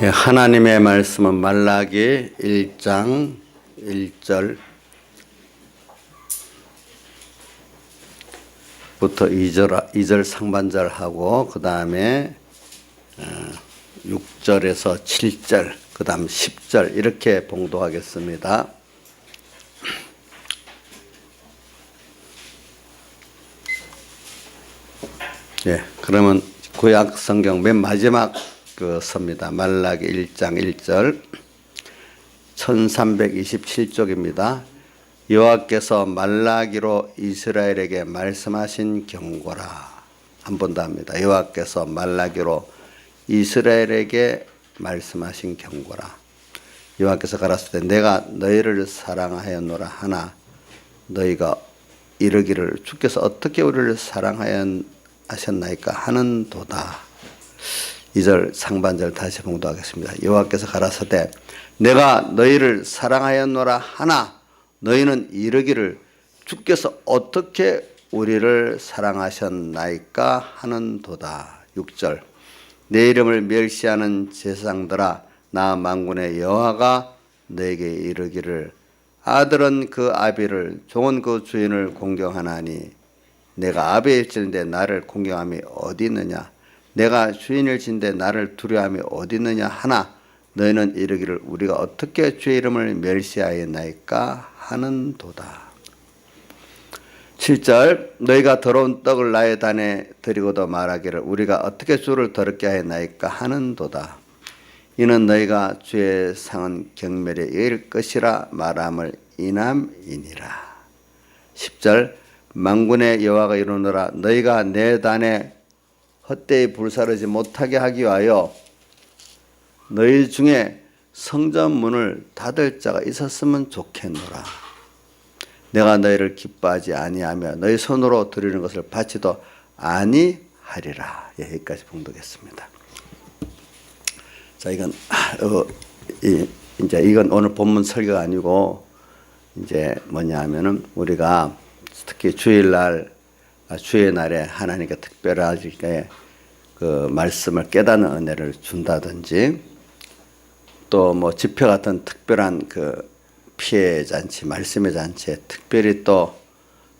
하나님의 말씀은 말라기 1장 1절부터 2절 상반절하고 그 다음에 6절에서 7절 그 다음 10절 이렇게 봉독하겠습니다. 그러면 구약 성경 맨 마지막 섭니다. 말라기 1장 1절 1327쪽입니다. 여호와께서 말라기로 이스라엘에게 말씀하신 경고라. 한 번 더 합니다. 여호와께서 말라기로 이스라엘에게 말씀하신 경고라. 여호와께서 가라사대 내가 너희를 사랑하였노라 하나 너희가 이르기를 주께서 어떻게 우리를 사랑하셨나이까 하는도다. 2절 상반절 다시 봉독하겠습니다. 여호와께서 가라사대 내가 너희를 사랑하였노라 하나 너희는 이르기를 주께서 어떻게 우리를 사랑하셨나이까 하는도다. 6절 내 이름을 멸시하는 제사장들아 나 만군의 여호와가 너에게 이르기를 아들은 그 아비를 종은 그 주인을 공경하나니 내가 아비일진데 나를 공경함이 어디 있느냐 내가 주인일진데 나를 두려움이 어디 있느냐 하나 너희는 이르기를 우리가 어떻게 주의 이름을 멸시하였나이까 하는도다. 7절 너희가 더러운 떡을 나의 단에 드리고도 말하기를 우리가 어떻게 주를 더럽게 하였나이까 하는도다. 이는 너희가 주의 상은 경멸에 이를 것이라 말함을 인함이니라. 10절 만군의 여호와가 이르노라 너희가 내 단에 헛되이 불사르지 못하게 하기 위하여 너희 중에 성전 문을 닫을 자가 있었으면 좋겠노라. 내가 너희를 기뻐하지 아니하며 너희 손으로 드리는 것을 받지도 아니하리라. 여기까지 봉독했습니다. 자, 이건 이건 오늘 본문 설교가 아니고 이제 뭐냐면은 우리가 특히 주일날 주의 날에 하나님께 특별하게 그 말씀을 깨닫는 은혜를 준다든지 또 뭐 집회 같은 특별한 그 피해 잔치, 말씀의 잔치에 특별히 또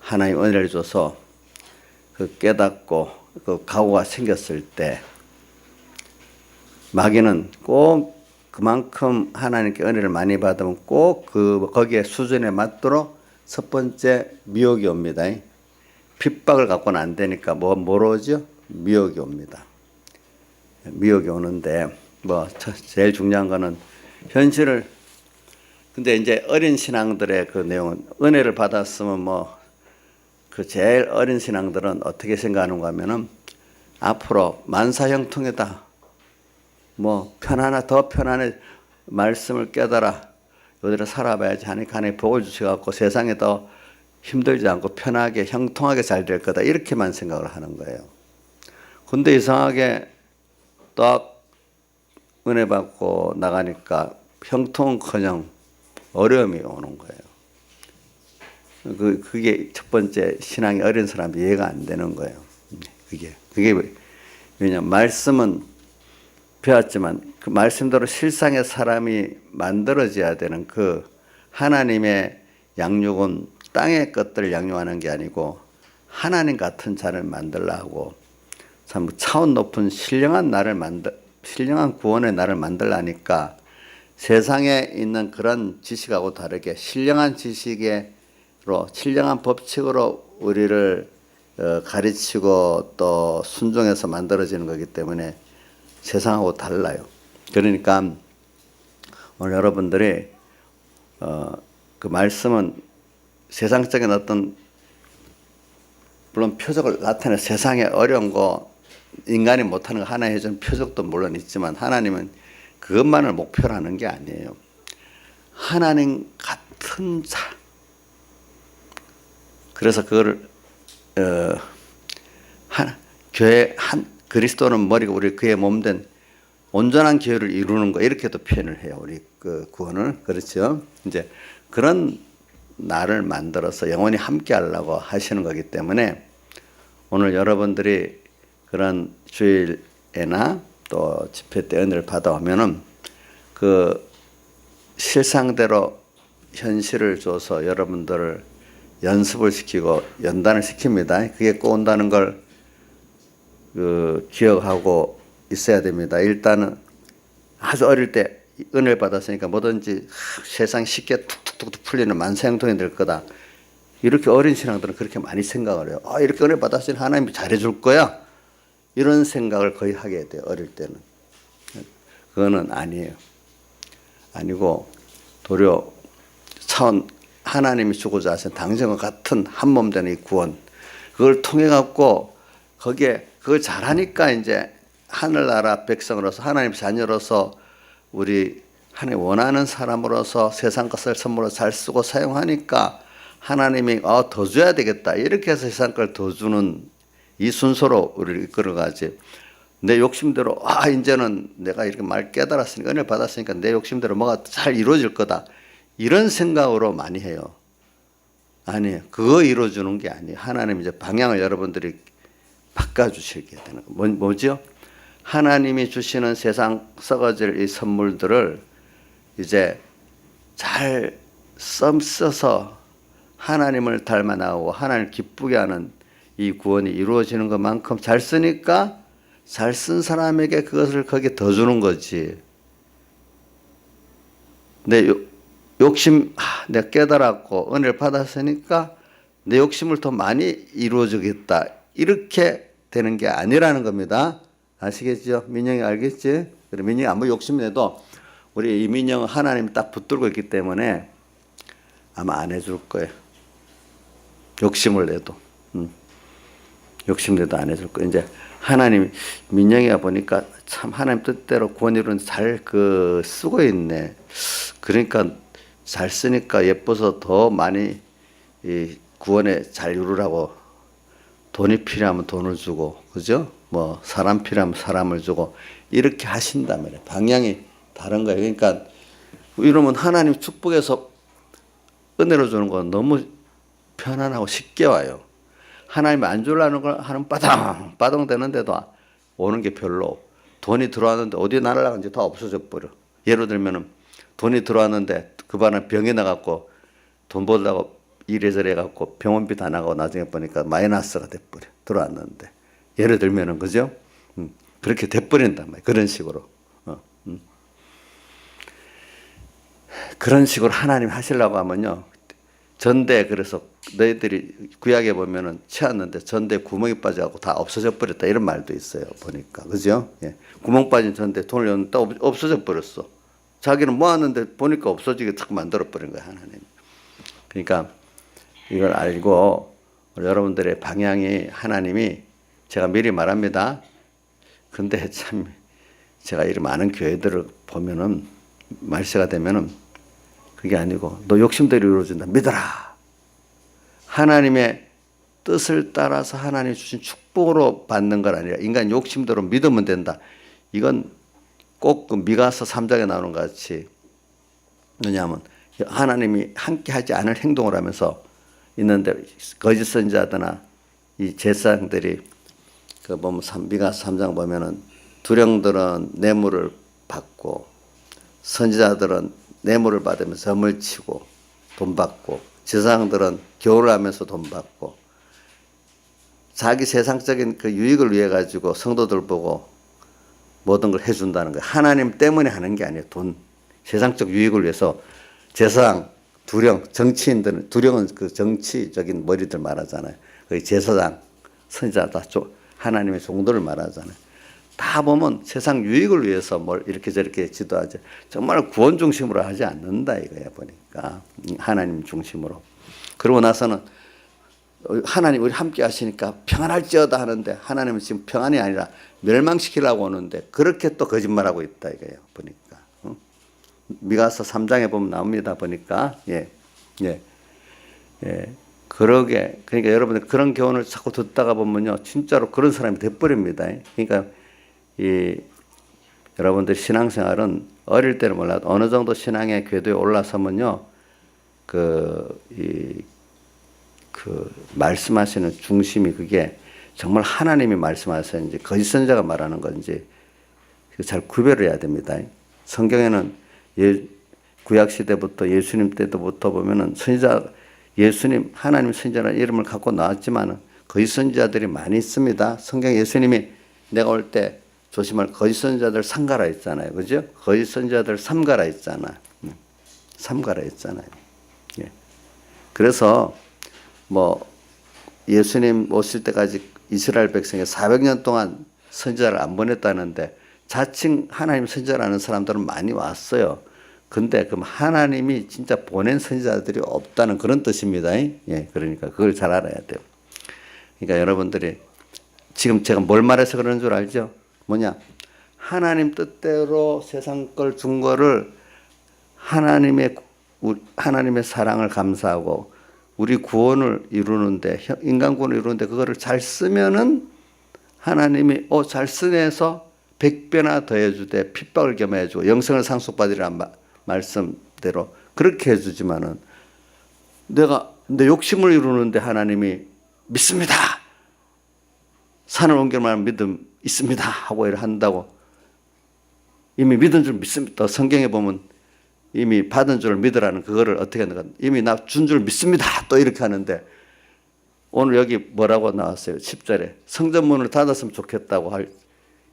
하나님 은혜를 줘서 그 깨닫고 그 각오가 생겼을 때 마귀는 꼭 그만큼 하나님께 은혜를 많이 받으면 꼭 거기에 수준에 맞도록 첫 번째 미혹이 옵니다. 핍박을 갖고는 안 되니까 뭐로 오죠? 미혹이 옵니다. 미혹이 오는데 제일 중요한 거는 현실을 근데 이제 어린 신앙들의 그 내용은 은혜를 받았으면 그 제일 어린 신앙들은 어떻게 생각하는가 하면은 앞으로 만사형통이다. 더 편안해 말씀을 깨달아 요대로 살아봐야지 하니까 하나님 복을 주셔갖고 세상에 더 힘들지 않고 편하게 형통하게 잘 될 거다 이렇게만 생각을 하는 거예요. 근데 이상하게 딱 은혜 받고 나가니까 형통은커녕 어려움이 오는 거예요. 그게 첫 번째 신앙이 어린 사람이 이해가 안 되는 거예요. 그게 왜냐면 말씀은 배웠지만 그 말씀대로 실상의 사람이 만들어져야 되는 그 하나님의 양육은 땅의 것들을 양육하는 게 아니고 하나님 같은 자를 만들려고 참 차원 높은 신령한 구원의 나를 만들라니까 세상에 있는 그런 지식하고 다르게 신령한 지식으로 신령한 법칙으로 우리를 가르치고 또 순종해서 만들어지는 거기 때문에 세상하고 달라요. 그러니까 오늘 여러분들이 그 말씀은 세상적인 어떤 물론 표적을 나타내 세상에 어려운 거 인간이 못하는 거 하나 해주는 표적도 물론 있지만 하나님은 그것만을 목표로 하는 게 아니에요. 하나님 같은 자. 그래서 그거를 교회 그리스도는 머리고 우리 그의 몸된 온전한 교회를 이루는 거 이렇게도 표현을 해요. 우리 그 구원을 그렇죠. 이제 그런 나를 만들어서 영원히 함께 하려고 하시는 거기 때문에 오늘 여러분들이 그런 주일에나 또 집회 때 은혜를 받아오면은 그 실상대로 현실을 줘서 여러분들을 연습을 시키고 연단을 시킵니다. 그게 꼭 온다는 걸 기억하고 있어야 됩니다. 일단은 아주 어릴 때 은혜를 받았으니까 뭐든지 세상 쉽게 툭툭툭 풀리는 만사형통이 될 거다. 이렇게 어린 신앙들은 그렇게 많이 생각을 해요. 이렇게 은혜 받았으니 하나님이 잘해줄 거야. 이런 생각을 거의 하게 돼요. 어릴 때는. 그거는 아니에요. 아니고 도리어 차원 하나님이 주고자 하신 당신과 같은 한 몸 되는 이 구원, 그걸 통해 갖고 거기에 그걸 잘하니까 이제 하늘나라 백성으로서 하나님 자녀로서 우리 하나님 원하는 사람으로서 세상 것을 선물로 잘 쓰고 사용하니까 하나님이 더 줘야 되겠다 이렇게 해서 세상 걸 더 주는 이 순서로 우리를 이끌어가지. 내 욕심대로 이제는 내가 이렇게 말 깨달았으니까 은혜를 받았으니까 내 욕심대로 뭐가 잘 이루어질 거다 이런 생각으로 많이 해요. 아니에요. 그거 이루어주는 게 아니에요. 하나님 이제 방향을 여러분들이 바꿔주시게 되는 거. 뭐죠? 하나님이 주시는 세상 썩어질 이 선물들을 이제 잘 써서 하나님을 닮아 나오고 하나님을 기쁘게 하는 이 구원이 이루어지는 것만큼 잘 쓰니까 잘 쓴 사람에게 그것을 거기에 더 주는 거지. 내 욕심, 내가 깨달았고 은혜를 받았으니까 내 욕심을 더 많이 이루어주겠다. 이렇게 되는 게 아니라는 겁니다. 아시겠죠? 민영이 알겠지? 그래, 민영이 아무 욕심 내도 우리 이민영은 하나님이 딱 붙들고 있기 때문에 아마 안 해줄 거예요. 욕심을 내도. 욕심 내도 안 해줄 거예요. 이제 하나님, 민영이가 보니까 참 하나님 뜻대로 구원 이루는 잘 쓰고 있네. 그러니까 잘 쓰니까 예뻐서 더 많이 이 구원에 잘 이루라고 돈이 필요하면 돈을 주고, 그죠? 뭐 사람 필요하면 사람을 주고 이렇게 하신다면 방향이 다른 거예요. 그러니까 이러면 하나님 축복에서 은혜로 주는 건 너무 편안하고 쉽게 와요. 하나님이 안 주려는 걸 하는 빠당 되는데도 오는 게 별로. 돈이 들어왔는데 어디 날아가는지 다 없어져 버려. 예를 들면은 돈이 들어왔는데 그 반은 병이 나갖고 돈 벌려고 이래저래 해갖고 병원비 다 나가고 나중에 보니까 마이너스가 돼버려. 들어왔는데. 예를 들면은, 그죠? 그렇게 돼버린단 말이야. 그런 식으로. 그런 식으로 하나님 하시려고 하면요. 전대, 그래서 너희들이 구약에 보면은 치웠는데 전대 구멍이 빠져갖고 다 없어져 버렸다. 이런 말도 있어요. 보니까. 그죠? 예. 구멍 빠진 전대 돈을 였는데 없어져 버렸어. 자기는 모았는데 보니까 없어지게 자꾸 만들어 버린 거야, 하나님. 그러니까 이걸 알고 여러분들의 방향이 하나님이 제가 미리 말합니다. 근데 참 제가 이 많은 교회들을 보면은 말세가 되면은 그게 아니고 너 욕심대로 이루어진다. 믿어라. 하나님의 뜻을 따라서 하나님이 주신 축복으로 받는 건 아니라 인간 욕심대로 믿으면 된다. 이건 꼭 그 미가서 3장에 나오는 것 같이 왜냐하면 하나님이 함께 하지 않을 행동을 하면서 있는데 거짓 선지자들이나 이 제사장들이 그 보면 미가서 3장 보면은 두령들은 뇌물을 받고 선지자들은 뇌물을 받으면서 점을 치고 돈 받고 제사장들은 교를 하면서 돈 받고 자기 세상적인 그 유익을 위해 가지고 성도들 보고 모든 걸 해준다는 거예요. 하나님 때문에 하는 게 아니에요. 돈, 세상적 유익을 위해서 제사장, 두령, 정치인들은 두령은 그 정치적인 머리들 말하잖아요. 그 제사장, 선지자 다 하나님의 종도를 말하잖아요. 다 보면 세상 유익을 위해서 뭘 이렇게 저렇게 지도하지 정말 구원 중심으로 하지 않는다 이거야 보니까 하나님 중심으로. 그러고 나서는 하나님 우리 함께 하시니까 평안할지어다 하는데 하나님은 지금 평안이 아니라 멸망시키려고 오는데 그렇게 또 거짓말하고 있다 이거예요 보니까. 미가서 3장에 보면 나옵니다 보니까. 예. 그러게 그러니까 여러분들 그런 교훈을 자꾸 듣다가 보면요 진짜로 그런 사람이 돼버립니다. 그러니까 이 여러분들 신앙생활은 어릴 때는 몰라도 어느 정도 신앙의 궤도에 올라서면요 그 말씀하시는 중심이 그게 정말 하나님이 말씀하시는지 거짓 선지자가 말하는 건지 잘 구별을 해야 됩니다. 성경에는 구약 시대부터 예수님 때부터 보면은 선지자, 예수님 하나님 선지자라는 이름을 갖고 나왔지만 거짓 선지자들이 많이 있습니다. 성경 예수님이 내가 올 때 조심할 거짓 선지자들 삼가라 했잖아요. 그죠? 거짓 선지자들 삼가라 했잖아. 삼가라 했잖아요. 예. 그래서 뭐 예수님 오실 때까지 이스라엘 백성이 400년 동안 선지자를 안 보냈다는데 자칭 하나님 선지자라는 사람들은 많이 왔어요. 근데 그럼 하나님이 진짜 보낸 선지자들이 없다는 그런 뜻입니다. 예, 그러니까 그걸 잘 알아야 돼요. 그러니까 여러분들이 지금 제가 뭘 말해서 그러는 줄 알죠? 뭐냐? 하나님 뜻대로 세상 걸 준 거를 하나님의 사랑을 감사하고 우리 구원을 이루는데, 인간 구원을 이루는데 그거를 잘 쓰면은 하나님이 잘 쓰내서 100배나 더해주되 핍박을 겸해주고 영생을 상속받으리란 말씀대로 그렇게 해주지만은 내가 내 욕심을 이루는데 하나님이 믿습니다. 산을 옮길 만한 믿음 있습니다. 하고 이렇게 한다고 이미 믿은 줄 믿습니다. 성경에 보면 이미 받은 줄 믿으라는 그거를 어떻게 하는가? 이미 나 준 줄 믿습니다. 또 이렇게 하는데 오늘 여기 뭐라고 나왔어요? 10절에 성전문을 닫았으면 좋겠다고 할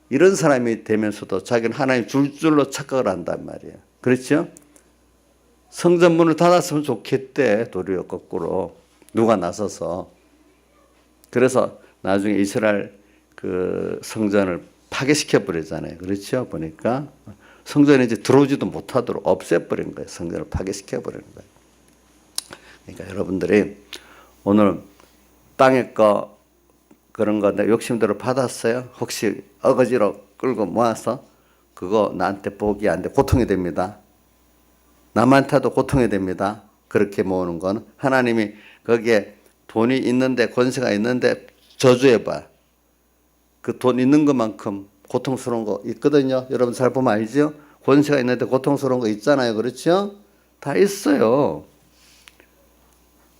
이런 사람이 되면서도 자기는 하나님 줄 줄로 착각을 한단 말이에요. 그렇죠? 성전문을 닫았으면 좋겠대. 도리어 거꾸로 누가 나서서. 그래서 나중에 이스라엘 그 성전을 파괴시켜 버리잖아요. 그렇죠? 보니까 성전에 이제 들어오지도 못하도록 없애버린 거예요. 성전을 파괴시켜 버리는 거예요. 그러니까 여러분들이 오늘 땅의 거 그런 거 내 욕심대로 받았어요. 혹시 어거지로 끌고 모아서 그거 나한테 복이 안 돼. 고통이 됩니다. 남한테도 고통이 됩니다. 그렇게 모으는 건 하나님이 거기에 돈이 있는데 권세가 있는데 저주해봐. 그 돈 있는 것만큼 고통스러운 거 있거든요. 여러분 잘 보면 알죠? 권세가 있는데 고통스러운 거 있잖아요. 그렇죠? 다 있어요.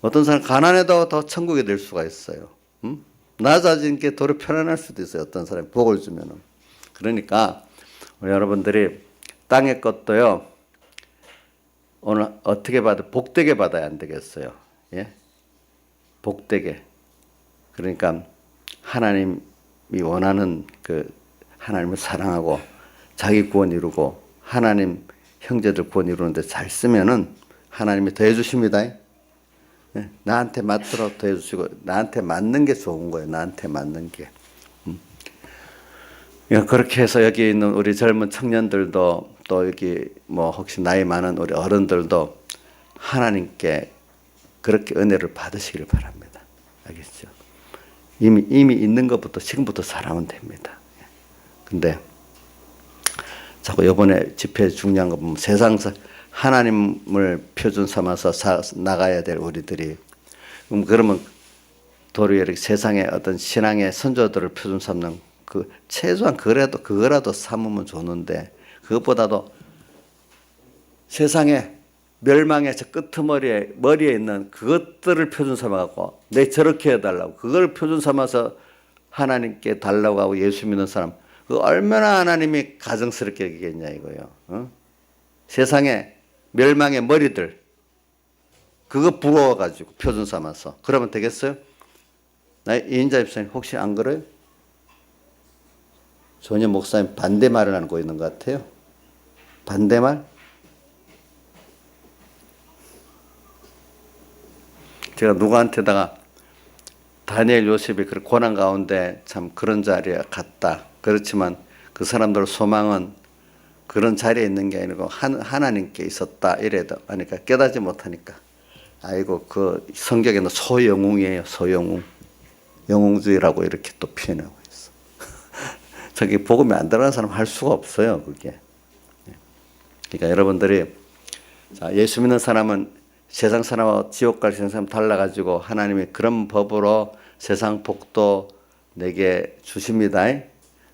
어떤 사람 가난해도 더 천국이 될 수가 있어요. 낮아진 게 도리어 편안할 수도 있어요. 어떤 사람이 복을 주면은. 그러니까 우리 여러분들이 땅의 것도요. 오늘 어떻게 받아? 복되게 받아야 안 되겠어요. 예? 복되게. 그러니까 하나님이 원하는 그 하나님을 사랑하고 자기 구원 이루고 하나님 형제들 구원 이루는데 잘 쓰면은 하나님이 더해 주십니다. 예? 나한테 맞도록 더해 주시고 나한테 맞는 게 좋은 거예요. 나한테 맞는 게. 그렇게 해서 여기 있는 우리 젊은 청년들도 또 여기 뭐 혹시 나이 많은 우리 어른들도 하나님께 그렇게 은혜를 받으시길 바랍니다. 알겠죠? 이미 있는 것부터 지금부터 살아면 됩니다. 근데 자꾸 이번에 집회 중요한 거 보면 세상에서 하나님을 표준 삼아서 나가야 될 우리들이 그러면 도리어 이렇게 세상의 어떤 신앙의 선조들을 표준 삼는 그 최소한 그거라도 삼으면 좋는데 그것보다도 세상에 멸망의 저 머리에 있는 그것들을 표준 삼아갖고 내 저렇게 해달라고 그걸 표준 삼아서 하나님께 달라고 하고 예수 믿는 사람 그 얼마나 하나님이 가증스럽게 여기겠냐 이거요. 세상에 멸망의 머리들 그거 부러워가지고 표준 삼아서 그러면 되겠어요? 이인자 집사님 혹시 안 그래요? 전혀 목사님 반대말을 하고 있는 것 같아요. 반대말? 제가 누구한테다가 다니엘 요셉이 그 고난 가운데 참 그런 자리에 갔다. 그렇지만 그 사람들 소망은 그런 자리에 있는 게 아니고 하나님께 있었다. 이래도 하니까 깨닫지 못하니까 아이고 그 성경에는 소영웅이에요. 소영웅. 영웅주의라고 이렇게 또 표현하고 있어. 저기 복음이 안 들어가는 사람 할 수가 없어요. 그게. 그러니까 여러분들이 자, 예수 믿는 사람은 세상 사람하고 지옥 갈 세상 사람 달라가지고 하나님이 그런 법으로 세상 복도 내게 주십니다.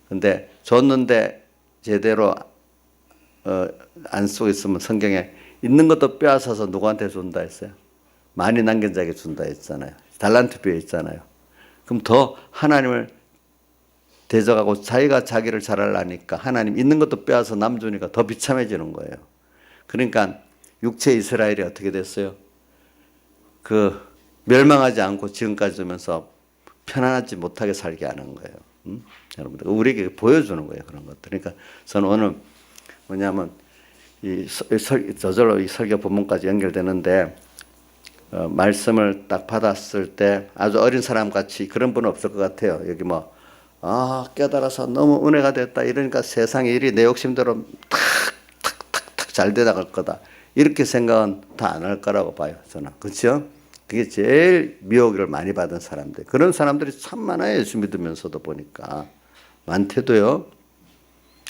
근데 줬는데 제대로 안 쓰고 있으면 성경에 있는 것도 빼앗아서 누구한테 준다 했어요? 많이 남긴 자에게 준다 했잖아요. 달란트 비에 있잖아요. 그럼 더 하나님을 대적하고 자기가 자기를 잘하려니까 하나님 있는 것도 빼앗아 남 주니까 더 비참해지는 거예요. 그러니까 육체 이스라엘이 어떻게 됐어요? 그 멸망하지 않고 지금까지 오면서 편안하지 못하게 살게 하는 거예요. 여러분들 우리에게 보여주는 거예요, 그런 것들. 그러니까 저는 오늘 뭐냐면 저절로 이 설교 본문까지 연결되는데 말씀을 딱 받았을 때 아주 어린 사람 같이 그런 분은 없을 것 같아요. 여기 뭐 깨달아서 너무 은혜가 됐다 이러니까 세상의 일이 내 욕심대로 탁탁탁탁 잘 되다갈 거다 이렇게 생각은 다 안 할 거라고 봐요, 저는. 그렇죠? 그게 제일 미혹을 많이 받은 사람들. 그런 사람들이 참 많아요. 예수 믿으면서도 보니까. 많대도요.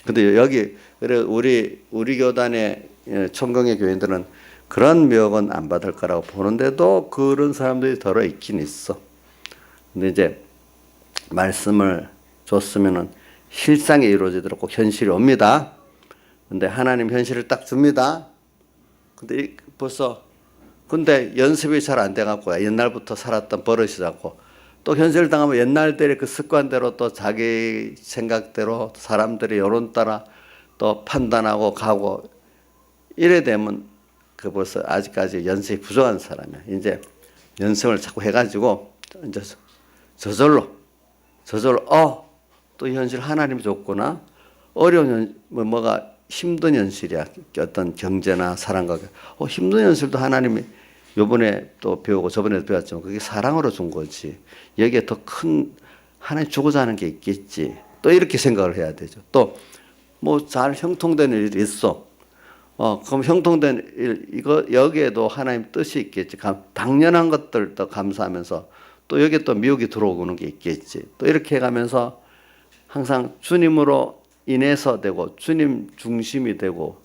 근데 여기 우리 교단의 총경의 교인들은 그런 미혹은 안 받을 거라고 보는데도 그런 사람들이 덜어 있긴 있어. 근데 이제 말씀을 줬으면은 실상이 이루어지도록 꼭 현실이 옵니다. 근데 하나님 현실을 딱 줍니다. 근데 연습이 잘 안 돼갖고 옛날부터 살았던 버릇이 자고 또 현실을 당하면 옛날대로 그 습관대로 또 자기 생각대로 사람들의 여론 따라 또 판단하고 가고 이래 되면 그 벌써 아직까지 연습이 부족한 사람이야. 이제 연습을 자꾸 해가지고 이제 저절로 또 현실 하나님이 줬구나. 어려운 뭐가 힘든 현실이야. 어떤 경제나 사랑과 힘든 현실도 하나님이 요번에 또 배우고 저번에도 배웠지만 그게 사랑으로 준 거지. 여기에 더 큰 하나님 주고자 하는 게 있겠지. 또 이렇게 생각을 해야 되죠. 또 뭐 잘 형통된 일이 있어. 그럼 형통된 일 여기에도 하나님 뜻이 있겠지. 당연한 것들도 감사하면서 또 여기에 또 미혹이 들어오는 게 있겠지. 또 이렇게 해가면서 항상 주님으로 인해서 되고 주님 중심이 되고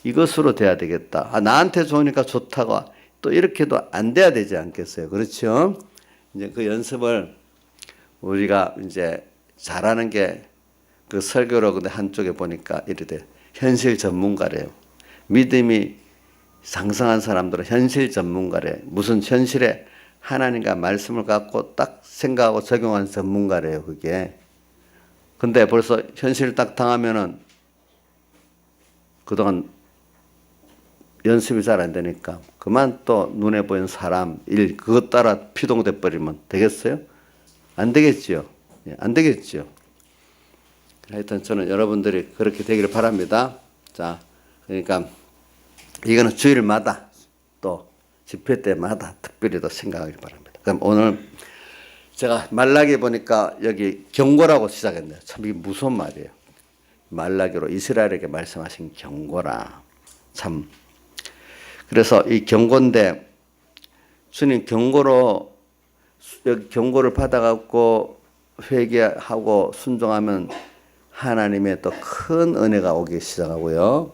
이것으로 돼야 되겠다. 나한테 좋으니까 좋다고 또 이렇게도 안 돼야 되지 않겠어요? 그렇죠? 이제 그 연습을 우리가 이제 잘하는 게 그 설교로 근데 한쪽에 보니까 이래 현실 전문가래요. 믿음이 상승한 사람들은 현실 전문가래. 무슨 현실에 하나님과 말씀을 갖고 딱 생각하고 적용한 전문가래요, 그게. 근데 벌써 현실을 딱 당하면은 그동안 연습이 잘 안 되니까 그만 또 눈에 보이는 사람, 일 그것 따라 피동돼 버리면 되겠어요? 안 되겠지요. 안 되겠지요. 하여튼 저는 여러분들이 그렇게 되기를 바랍니다. 자, 그러니까 이거는 주일마다 또 집회 때마다 특별히 더 생각하길 바랍니다. 그럼 오늘 제가 말라기 보니까 여기 경고라고 시작했네요. 참 이게 무서운 말이에요. 말라기로 이스라엘에게 말씀하신 경고라. 참. 그래서 이 경고인데 주님 경고로 여기 경고를 받아갖고 회개하고 순종하면 하나님의 또 큰 은혜가 오기 시작하고요.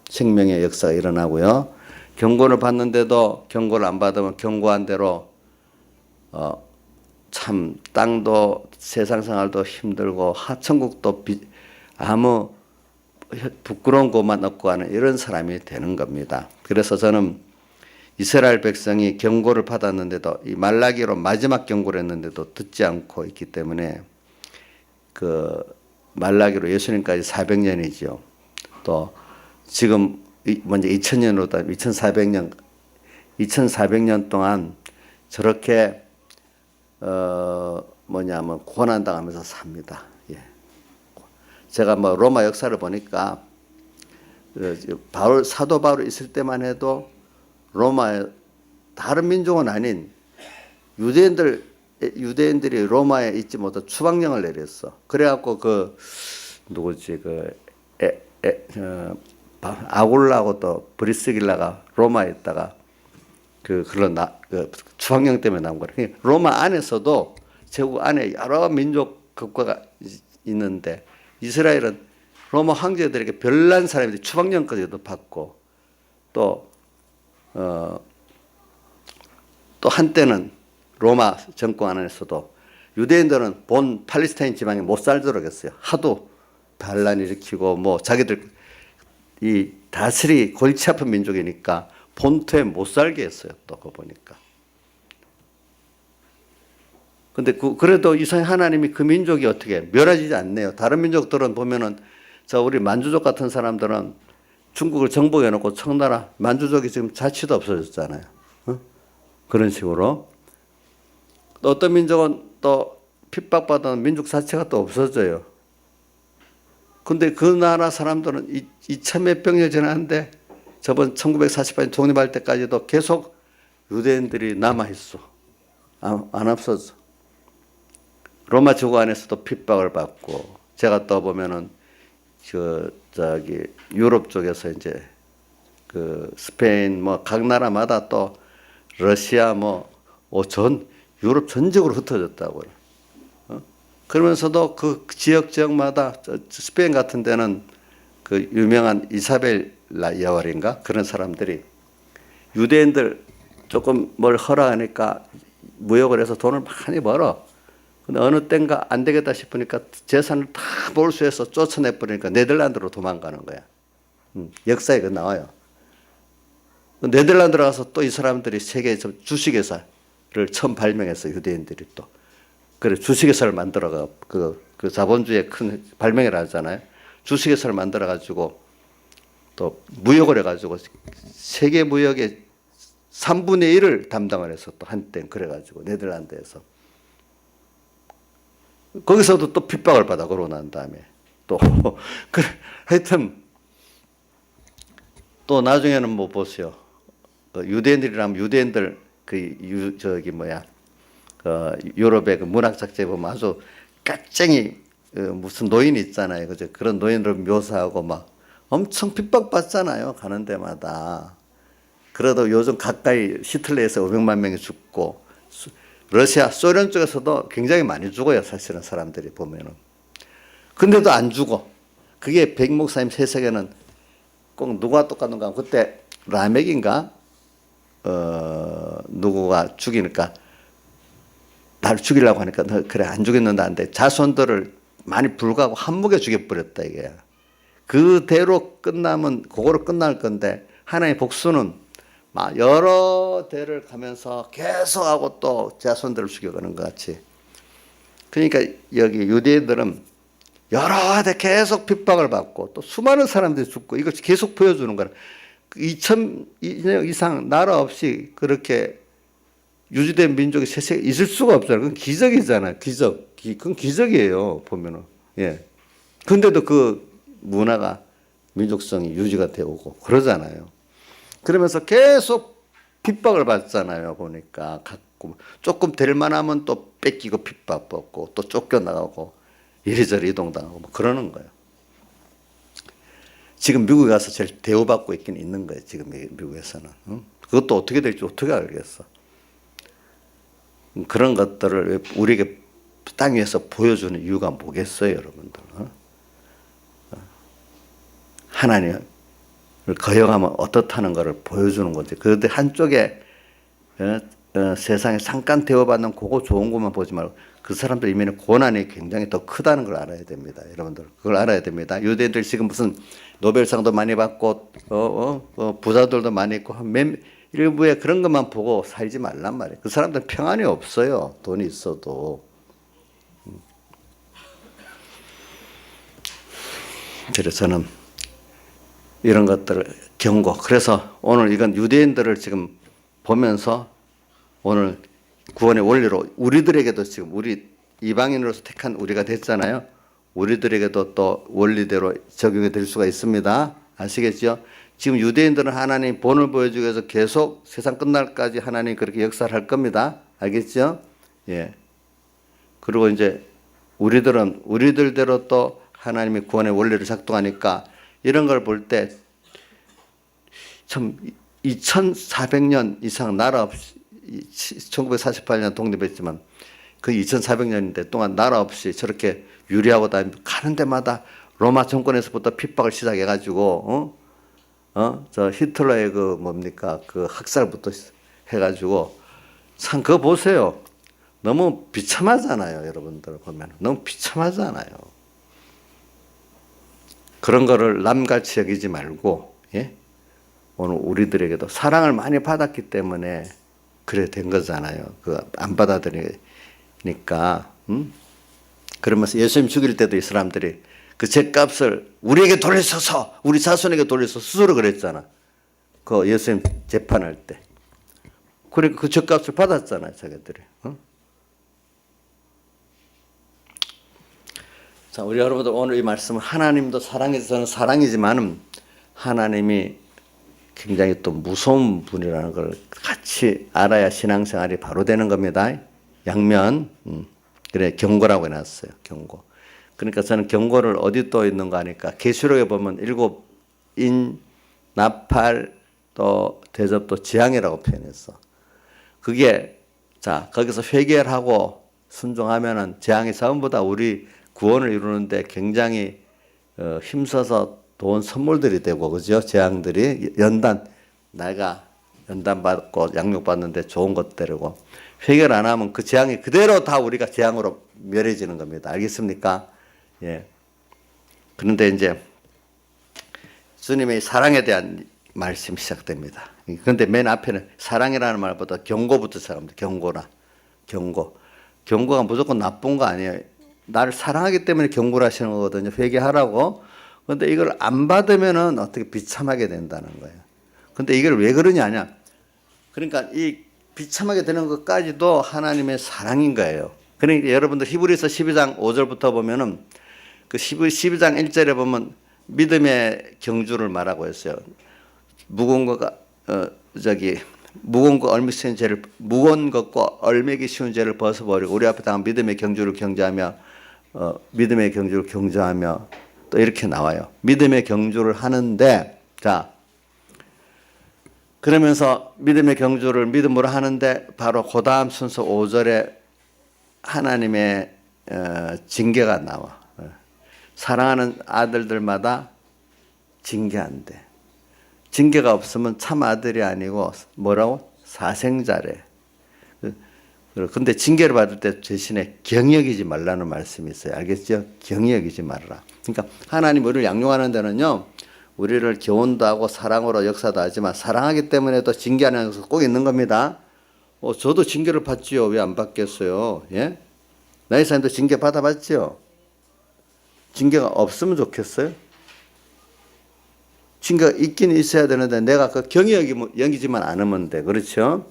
생명의 역사가 일어나고요. 경고를 받는데도 경고를 안 받으면 경고한 대로 참 땅도 세상 생활도 힘들고 하천국도 아무 부끄러운 것만 얻고 가는 이런 사람이 되는 겁니다. 그래서 저는 이스라엘 백성이 경고를 받았는데도 이 말라기로 마지막 경고를 했는데도 듣지 않고 있기 때문에 그 말라기로 예수님까지 400년이죠. 또 지금 먼저 2000년으로 2400년 동안 저렇게 뭐냐면 고난당하면서 삽니다. 예. 제가 뭐 로마 역사를 보니까 사도 바울 있을 때만 해도 로마에 다른 민족은 아닌 유대인들이 로마에 있지 못해 추방령을 내렸어. 그래갖고 아굴라하고 또 브리스길라가 로마에 있다가 추방령 때문에 나온 거예요. 로마 안에서도 제국 안에 여러 민족 국가가 있는데 이스라엘은 로마 황제들에게 별난 사람들이 추방령까지도 받고 또 한때는 로마 정권 안에서도 유대인들은 본 팔레스타인 지방에 못 살도록 했어요. 하도 반란 일으키고 뭐 자기들 이 다스리 골치 아픈 민족이니까 본토에 못 살게 했어요. 또 그거 보니까. 근데 그래도 이상 하나님이 그 민족이 어떻게 멸하지 않네요. 다른 민족들은 보면은 우리 만주족 같은 사람들은 중국을 정복해 놓고 청나라 만주족이 지금 자치도 없어졌잖아요. 어? 그런 식으로 또 어떤 민족은 또 핍박받은 민족 자체가 또 없어져요. 근데 그 나라 사람들은 2천 몇 년 지났는데 저번 1948년 독립할 때까지도 계속 유대인들이 남아있어. 안 없어져. 로마 제국 안에서도 핍박을 받고, 제가 또 보면은 유럽 쪽에서 이제 스페인 각 나라마다 또 러시아 유럽 전적으로 흩어졌다고요. 그러면서도 그 지역마다 스페인 같은 데는 그 유명한 이사벨라 여왕인가 그런 사람들이 유대인들 조금 뭘 허락하니까 무역을 해서 돈을 많이 벌어. 근데 어느 땐가 안 되겠다 싶으니까 재산을 다 몰수해서 쫓아내버리니까 네덜란드로 도망가는 거야. 역사에 그 나와요. 네덜란드로 가서 또 이 사람들이 세계 주식회사를 처음 발명했어, 유대인들이 또. 그래, 주식회사를 만들어가, 그 자본주의의 큰 발명을 하잖아요. 주식회사를 만들어가지고 또 무역을 해가지고 세계 무역의 3분의 1을 담당을 해서 또 한때 그래가지고 네덜란드에서. 거기서도 또 핍박을 받아, 그러고 난 다음에. 또, 그래, 하여튼, 또 나중에는 뭐 보세요. 유대인들이라면 유대인들, 유럽의 그 문학작자에 보면 아주 깍쟁이, 무슨 노인이 있잖아요. 그죠? 그런 노인을 묘사하고 막 엄청 핍박받잖아요. 가는 데마다. 그래도 요즘 가까이 히틀러에서 500만 명이 죽고, 러시아, 소련 쪽에서도 굉장히 많이 죽어요. 사실은 사람들이 보면은. 근데도 안 죽어. 그게 백 목사님 해석에는 꼭 누가 똑같은가. 그때 라멕인가? 누구가 죽이니까, 나를 죽이려고 하니까, 너 그래, 안 죽였는데 안 돼. 자손들을 많이 불구하고 한목에 죽여버렸다, 이게. 그대로 끝나면, 그거로 끝날 건데, 하나의 복수는 여러 대를 가면서 계속하고 또 자손들을 죽여가는 것 같이. 그러니까 여기 유대인들은 여러 대 계속 핍박을 받고 또 수많은 사람들이 죽고 이걸 계속 보여주는 거라. 2000년 이상 나라 없이 그렇게 유지된 민족이 세상에 있을 수가 없잖아요. 그건 기적이잖아요. 기적. 그건 기적이에요. 보면은. 예. 근데도 그 문화가 민족성이 유지가 되고 그러잖아요. 그러면서 계속 핍박을 받잖아요. 보니까 갖고 조금 될 만하면 또 뺏기고 핍박받고 또 쫓겨나가고 이리저리 이동당하고 뭐 그러는 거예요. 지금 미국에 가서 제일 대우받고 있긴 있는 거예요. 지금 미국에서는. 그것도 어떻게 될지 어떻게 알겠어. 그런 것들을 우리에게 땅 위에서 보여주는 이유가 뭐겠어요, 여러분들. 하나님을 거역하면 어떻다는 것을 보여주는 거지. 그런데 한쪽에 세상에 잠깐 대우받는 그거 좋은 것만 보지 말고 그 사람들 이면에 고난이 굉장히 더 크다는 걸 알아야 됩니다. 여러분들 그걸 알아야 됩니다. 유대인들 지금 무슨 노벨상도 많이 받고 부자들도 많이 있고 일부에 그런 것만 보고 살지 말란 말이에요. 그 사람들은 평안이 없어요. 돈이 있어도. 그래서 저는 이런 것들을 경고. 그래서 오늘 이건 유대인들을 지금 보면서 오늘 구원의 원리로 우리들에게도 지금 우리 이방인으로서 택한 우리가 됐잖아요. 우리들에게도 또 원리대로 적용이 될 수가 있습니다. 아시겠죠? 지금 유대인들은 하나님 본을 보여주기 위해서 계속 세상 끝날까지 하나님 그렇게 역사를 할 겁니다. 알겠죠? 예. 그리고 이제 우리들은 우리들대로 또 하나님의 구원의 원리를 작동하니까 이런 걸 볼 때 참 2400년 이상 나라 없이 1948년 독립했지만 그 2400년인데 동안 나라 없이 저렇게 유리하고 다니고 가는 데마다 로마 정권에서부터 핍박을 시작해가지고 저 히틀러의 그 학살부터 해가지고 참 그거 보세요. 너무 비참하잖아요, 여러분들 보면 너무 비참하잖아요. 그런 거를 남같이 여기지 말고, 예? 오늘 우리들에게도 사랑을 많이 받았기 때문에 그래 된 거잖아요. 그 안 받아들이는 하니까 그러면서 예수님 죽일 때도 이 사람들이 그 죗값을 우리에게 돌려서서 우리 자손에게 돌려서 스스로 그랬잖아. 그 예수님 재판할 때. 그러니까 그 죗값을 받았잖아요, 자기들이. 자, 우리 여러분들 오늘 이 말씀은 하나님도 사랑해서 사랑이지만은 하나님이 굉장히 또 무서운 분이라는 걸 같이 알아야 신앙생활이 바로 되는 겁니다. 양면. 그래, 경고라고 해놨어요. 경고. 그러니까 저는 경고를 어디 또 있는가 하니까 계시록에 보면 7인, 나팔, 또 대접, 또 재앙이라고 표현했어. 그게 자 거기서 회개를 하고 순종하면은 재앙이 전부 다 우리 구원을 이루는데 굉장히 힘써서 돈 선물들이 되고 그죠? 재앙들이 연단 내가 연단 받고 양육 받는데 좋은 것들이고 회개를 안 하면 그 재앙이 그대로 다 우리가 재앙으로 멸해지는 겁니다. 알겠습니까? 예. 그런데 이제 주님의 사랑에 대한 말씀이 시작됩니다. 그런데 맨 앞에는 사랑이라는 말보다 경고부터 시작합니다. 경고라. 경고. 경고가 무조건 나쁜 거 아니에요. 나를 사랑하기 때문에 경고를 하시는 거거든요. 회개하라고. 그런데 이걸 안 받으면은 어떻게 비참하게 된다는 거예요. 근데 이걸 왜 그러냐냐. 그러니까 이 비참하게 되는 것까지도 하나님의 사랑인 거예요. 그러니까 여러분들 히브리서 12장 5절부터 보면은 그 12장 1절에 보면 믿음의 경주를 말하고 했어요. 무거운 것과 무거운 것 얼매기 쉬운 죄를 무거운 것과 얼매기 쉬운 죄를 벗어버리고 우리 앞에 당한 믿음의 경주를 경주하며 믿음의 경주를 경주하며 또 이렇게 나와요. 믿음의 경주를 하는데 자 그러면서 믿음의 경주를 믿음으로 하는데 바로 그 다음 순서 5절에 하나님의 징계가 나와. 사랑하는 아들들마다 징계한대. 징계가 없으면 참 아들이 아니고 뭐라고? 사생자래. 근데 징계를 받을 때 대신에 경여기지 말라는 말씀이 있어요. 알겠죠? 경여기지 말라. 그러니까 하나님 우리를 양육하는 데는요. 우리를 교훈도 하고 사랑으로 역사도 하지만 사랑하기 때문에 또 징계하는 것이 꼭 있는 겁니다. 저도 징계를 받지요. 왜 안 받겠어요? 예? 나이 사람도 징계 받아봤지요? 징계가 없으면 좋겠어요? 징계가 있긴 있어야 되는데 내가 그 경히 여기지만 않으면 돼. 그렇죠?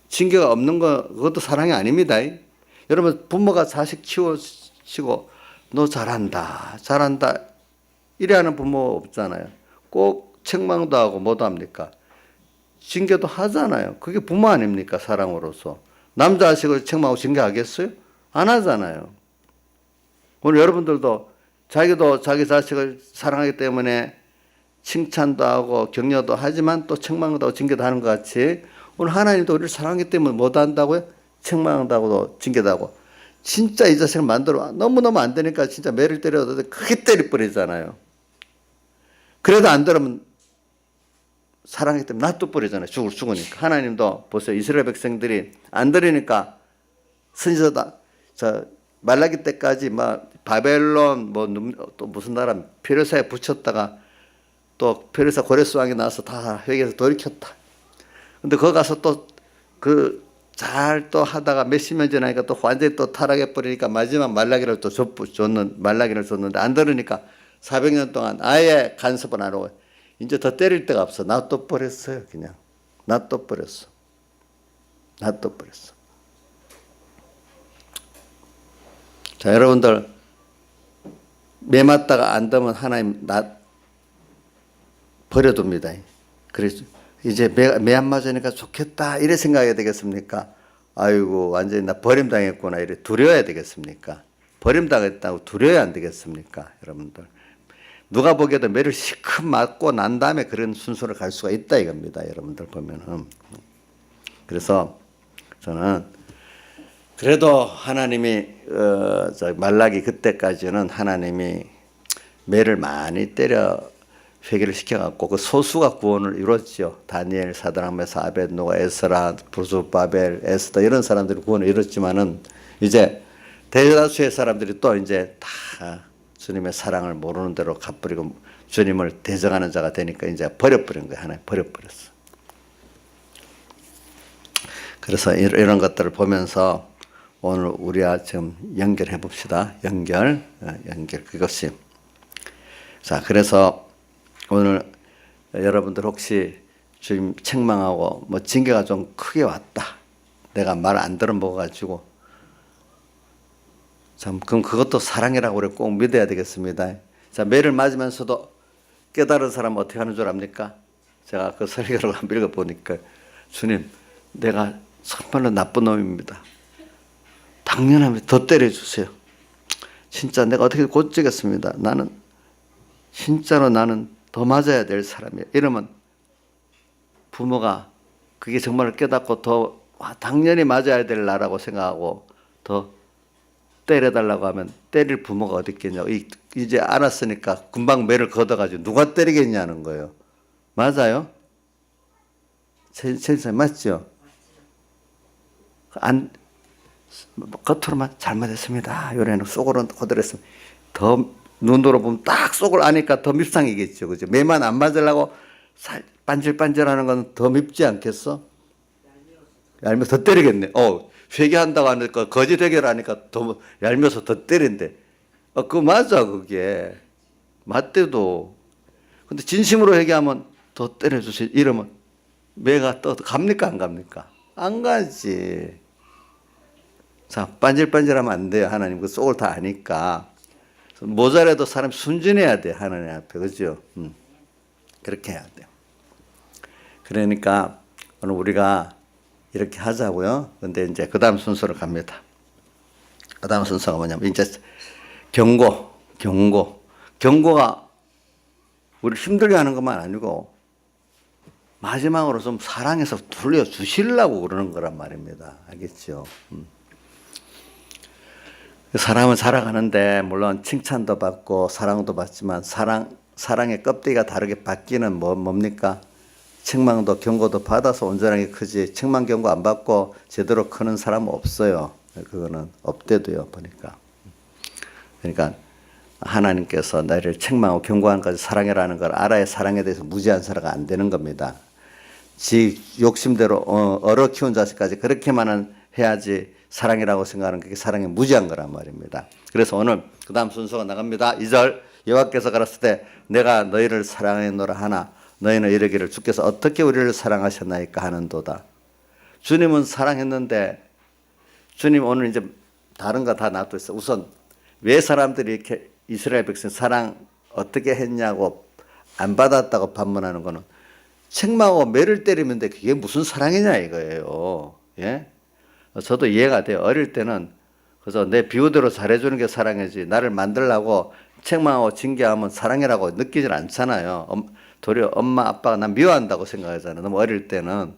징계가 없는 거 그것도 사랑이 아닙니다. 여러분 부모가 자식 키우시고 너 잘한다 잘한다 이래 하는 부모 없잖아요. 꼭 책망도 하고 뭐도 합니까? 징계도 하잖아요. 그게 부모 아닙니까? 사랑으로서. 남자 자식을 책망하고 징계하겠어요? 안 하잖아요. 오늘 여러분들도 자기도 자기 자식을 사랑하기 때문에 칭찬도 하고 격려도 하지만 또 책망도 하고 징계도 하는 것 같이 오늘 하나님도 우리를 사랑하기 때문에 뭐도 한다고요? 책망도 하고 징계도 하고 진짜 이 자식을 만들어 너무너무 안 되니까 진짜 매를 때려도 크게 때려버리잖아요. 그래도 안 들으면 사랑하기 때문에 놔둬버리잖아요. 죽으니까. 하나님도 보세요. 이스라엘 백성들이 안 들으니까 선지자다. 말라기 때까지 막 바벨론 또 무슨 나라 페르시아에 붙였다가 또 페르시아 고레스 왕이 나와서 다 회개해서 돌이켰다. 근데 거기 가서 또 잘 또 하다가 몇십 년 지나니까 또 완전히 또 타락해 버리니까 마지막 말라기를 또 말라기를 줬는데 안 들으니까 400년 동안 아예 간섭은 안 하고 이제 더 때릴 데가 없어. 놔둬버렸어요. 그냥 놔둬버렸어. 자, 여러분들 매 맞다가 안 되면 하나님 버려둡니다. 그래서 이제 매 안 맞으니까 좋겠다 이래 생각해야 되겠습니까? 아이고 완전히 나 버림당했구나 이래 두려워야 되겠습니까? 버림당했다고 두려워야 안 되겠습니까? 여러분들 누가 보기에도 매를 시큼 맞고 난 다음에 그런 순서를 갈 수가 있다 이겁니다. 여러분들 보면은. 그래서 저는 그래도 하나님이 말라기 그때까지는 하나님이 매를 많이 때려 회개를 시켜갖고 그 소수가 구원을 이뤘죠. 다니엘, 사드락, 메사, 아벳노가, 에스라, 부르스바벨, 에스더 이런 사람들이 구원을 이뤘지만은 이제 대다수의 사람들이 또 이제 다 주님의 사랑을 모르는 대로 갚으리고 주님을 대적하는 자가 되니까 이제 버려버린 거예요. 하나님 버려버렸어. 그래서 이런 것들을 보면서 오늘 우리와 좀 연결해 봅시다. 연결 그것이. 자, 그래서 오늘 여러분들 혹시 주님 책망하고 뭐 징계가 좀 크게 왔다. 내가 말 안 들어먹어가지고. 참, 그럼 그것도 사랑이라고 우리 꼭 믿어야 되겠습니다. 자, 매를 맞으면서도 깨달은 사람은 어떻게 하는 줄 압니까? 제가 그 설교를 한번 읽어보니까 주님, 내가 정말로 나쁜 놈입니다. 당연합니다. 더 때려주세요. 진짜 내가 어떻게 고치겠습니다. 나는 더 맞아야 될 사람이에요. 이러면 부모가 그게 정말 깨닫고 더 당연히 맞아야 될 나라고 생각하고 더 때려달라고 하면 때릴 부모가 어디 있겠냐고. 이제 알았으니까 금방 매를 걷어가지고 누가 때리겠냐는 거예요. 맞아요? 선생님 맞죠? 겉으로만 잘못했습니다. 요래는 속으로는 고들했으면 더 눈으로 보면 딱 속을 아니까 더 밉상이겠죠. 그죠? 매만 안 맞으려고 반질반질하는 건 더 밉지 않겠어? 얄미워서 더 때리겠네. 회개한다고 하니까 거짓 회개하니까 더 얄미워서 더 때린대. 그거 맞아 그게. 맞대도. 근데 진심으로 회개하면 더 때려주시. 이러면 매가 또 갑니까 안 갑니까? 안 가지. 자, 반질반질하면 안 돼요. 하나님 그 속을 다 아니까. 모자라도 사람 순진해야 돼. 하나님 앞에. 그죠? 그렇게 해야 돼요. 그러니까 오늘 우리가 이렇게 하자고요. 근데 이제 그 다음 순서로 갑니다. 그 다음 순서가 뭐냐면 이제 경고가 우리 힘들게 하는 것만 아니고 마지막으로 좀 사랑해서 돌려주시려고 그러는 거란 말입니다. 알겠죠? 사람은 살아가는데 물론 칭찬도 받고 사랑도 받지만 사랑의 껍데기가 다르게 바뀌는 뭡니까? 책망도 경고도 받아서 온전하게 크지 책망 경고 안 받고 제대로 크는 사람은 없어요. 그거는 없대도요 보니까. 그러니까 하나님께서 나를 책망하고 경고하는 것까지 사랑해라는 걸 알아야 사랑에 대해서 무지한 사람가 안 되는 겁니다. 지 욕심대로 얼어 키운 자식까지 그렇게만은 해야지 사랑이라고 생각하는 그게 사랑이 무지한 거란 말입니다. 그래서 오늘 그 다음 순서가 나갑니다. 2절 여호와께서 가라사대 때 내가 너희를 사랑하노라 하나 너희는 이르기를 주께서 어떻게 우리를 사랑하셨나이까 하는도다. 주님은 사랑했는데 주님 오늘 이제 다른 거 다 놔두었어요. 우선 왜 사람들이 이렇게 이스라엘 백성 사랑 어떻게 했냐고 안 받았다고 반문하는 거는 책망하고 매를 때리면 돼. 그게 무슨 사랑이냐 이거예요. 예? 저도 이해가 돼요. 어릴 때는 그래서 내 비유대로 잘해주는 게 사랑이지 나를 만들라고 책망하고 징계하면 사랑이라고 느끼질 않잖아요. 도리어 엄마 아빠가 난 미워한다고 생각하잖아요. 너무 어릴 때는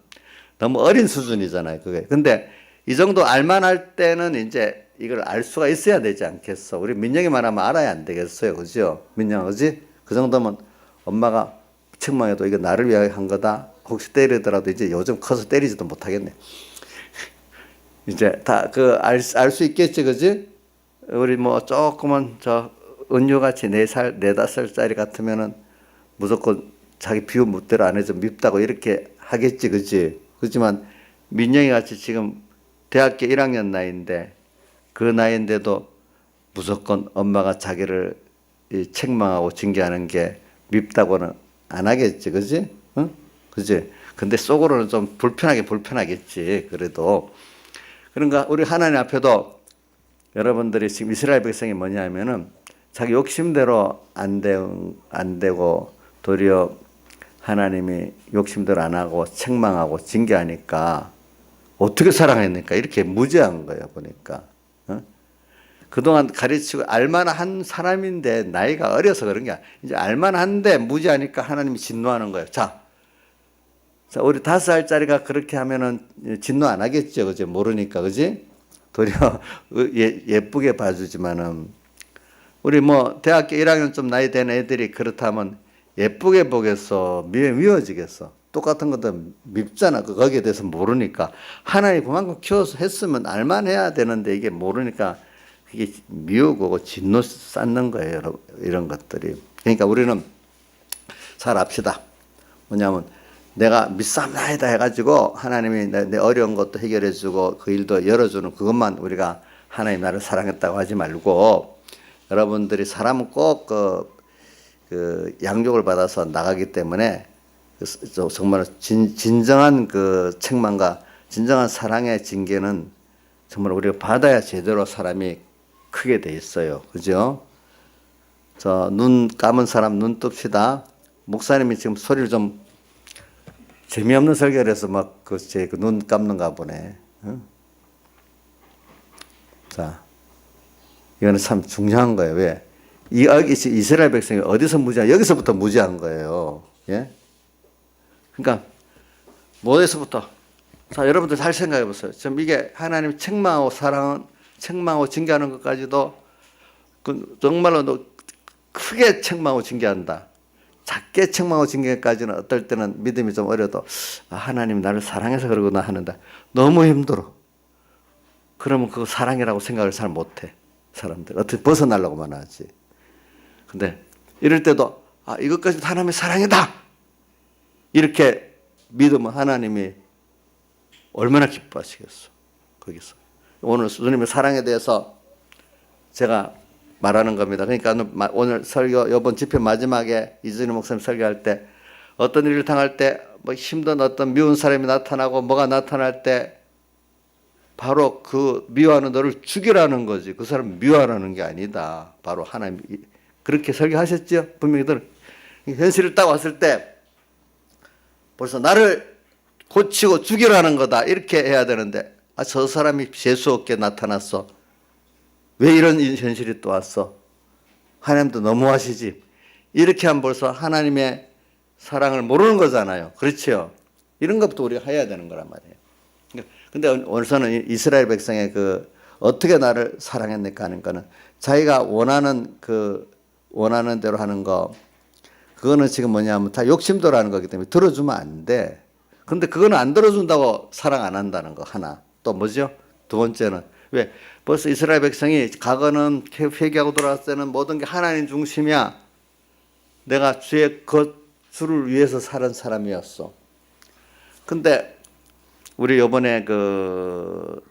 너무 어린 수준이잖아요. 그게. 근데 이 정도 알만할 때는 이제 이걸 알 수가 있어야 되지 않겠어. 우리 민영이만 하면 알아야 안 되겠어요. 그죠? 민영, 그지? 그 정도면 엄마가 책망해도 이거 나를 위하여 한 거다. 혹시 때리더라도 이제 요즘 커서 때리지도 못하겠네. 이제 다 알 수 있겠지, 그지? 우리 뭐 조금은 은유같이 4살, 4~5살짜리 같으면은 무조건 자기 비유 멋대로 안 해서 밉다고 이렇게 하겠지, 그지? 그렇지만 민영이 같이 지금 대학교 1학년 나이인데 그 나이인데도 무조건 엄마가 자기를 책망하고 징계하는 게 밉다고는 안 하겠지, 그지? 응? 그지? 근데 속으로는 좀 불편하겠지, 그래도. 그러니까 우리 하나님 앞에도 여러분들이 지금 이스라엘 백성이 뭐냐면은 자기 욕심대로 안 되고 도리어 하나님이 욕심대로 안 하고 책망하고 징계하니까 어떻게 사랑했니까? 이렇게 무지한 거예요, 보니까. 그동안 가르치고 알만한 사람인데 나이가 어려서 그런 게 아니야. 이제 알만한데 무지하니까 하나님이 진노하는 거예요. 자, 우리 5살짜리가 그렇게 하면은 진노 안 하겠죠. 그지? 모르니까. 그지? 도리어 예쁘게 봐주지만은 우리 뭐 대학교 1학년 좀 나이 된 애들이 그렇다면 예쁘게 보겠어? 미워지겠어? 똑같은 것도 밉잖아. 거기에 대해서 모르니까. 하나님 그만큼 키워서 했으면 알만해야 되는데 이게 모르니까 그게 미우고 진노 쌓는 거예요. 이런 것들이. 그러니까 우리는 잘 압시다. 뭐냐면 내가 믿사옵나이다 해가지고 하나님이 내 어려운 것도 해결해주고 그 일도 열어주는 그것만 우리가 하나님 나를 사랑했다고 하지 말고, 여러분들이 사람은 꼭 그 양육을 받아서 나가기 때문에 정말 진정한 그 책망과 진정한 사랑의 징계는 정말 우리가 받아야 제대로 사람이 크게 돼 있어요. 그죠? 저 눈 감은 사람 눈 뜹시다. 목사님이 지금 소리를 좀 재미없는 설교를 해서 막 제 눈 감는가 보네. 응? 자, 이거는 참 중요한 거예요. 왜? 이스라엘 백성이 어디서 여기서부터 무지한 거예요. 예? 그러니까 뭐에서부터? 자, 여러분들 잘 생각해 보세요. 지금 이게 하나님 책망하고 책망하고 징계하는 것까지도 정말로 크게 책망하고 징계한다. 작게 책망하고 징계까지는 어떨 때는 믿음이 좀 어려도 하나님 나를 사랑해서 그러구나 하는데 너무 힘들어. 그러면 그거 사랑이라고 생각을 잘 못해. 사람들 어떻게 벗어나려고만 하지. 근데 이럴 때도 이것까지 하나님의 사랑이다 이렇게 믿으면 하나님이 얼마나 기뻐하시겠어. 거기서 오늘 주님의 사랑에 대해서 제가 말하는 겁니다. 그러니까 오늘 설교 이번 집회 마지막에 이준희 목사님 설교할 때 어떤 일을 당할 때 뭐 힘든 어떤 미운 사람이 나타나고 뭐가 나타날 때 바로 그 미워하는 너를 죽이라는 거지. 그 사람 미워하라는 게 아니다. 바로 하나님 그렇게 설교하셨죠. 분명히 현실을 딱 왔을 때 벌써 나를 고치고 죽이라는 거다 이렇게 해야 되는데 저 사람이 재수 없게 나타났어. 왜 이런 현실이 또 왔어? 하나님도 너무하시지. 이렇게 하면 벌써 하나님의 사랑을 모르는 거잖아요. 그렇죠? 이런 것부터 우리가 해야 되는 거란 말이에요. 근데 오늘서는 이스라엘 백성의 어떻게 나를 사랑했니까 하는 거는 자기가 원하는 대로 하는 거, 그거는 지금 뭐냐면 다 욕심대로 하는 거기 때문에 들어주면 안 돼. 근데 그거는 안 들어준다고 사랑 안 한다는 거 하나. 또 뭐죠? 두 번째는 왜? 벌써 이스라엘 백성이 과거는 회개하고 돌아왔을 때는 모든 게 하나님 중심이야. 내가 주를 위해서 사는 사람이었어. 근데 우리 요번에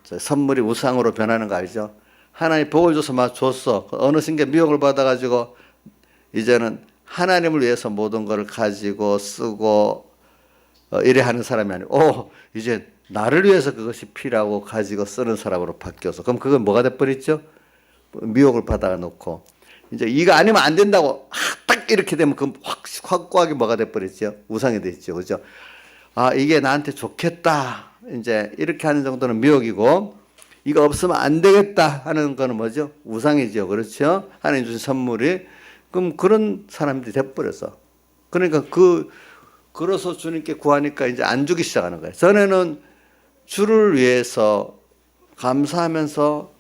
선물이 우상으로 변하는 거 알죠? 하나님 복을 줘서 막 줬어. 어느 순간 미혹을 받아가지고 이제는 하나님을 위해서 모든 걸 가지고 쓰고 이래 하는 사람이 아니고 이제 나를 위해서 그것이 필요하고 가지고 쓰는 사람으로 바뀌어서 그럼 그건 뭐가 돼버렸죠? 미혹을 받아 놓고 이제 이거 아니면 안 된다고 딱 이렇게 되면 그 확고하게 뭐가 돼버렸죠? 우상이 됐죠. 그죠? 이게 나한테 좋겠다. 이제 이렇게 하는 정도는 미혹이고 이거 없으면 안 되겠다 하는 거는 뭐죠? 우상이죠. 그렇죠? 하나님 주신 선물이. 그럼 그런 사람들이 돼버려서. 그러니까 그래서 주님께 구하니까 이제 안 주기 시작하는 거예요. 전에는 주를 위해서 감사하면서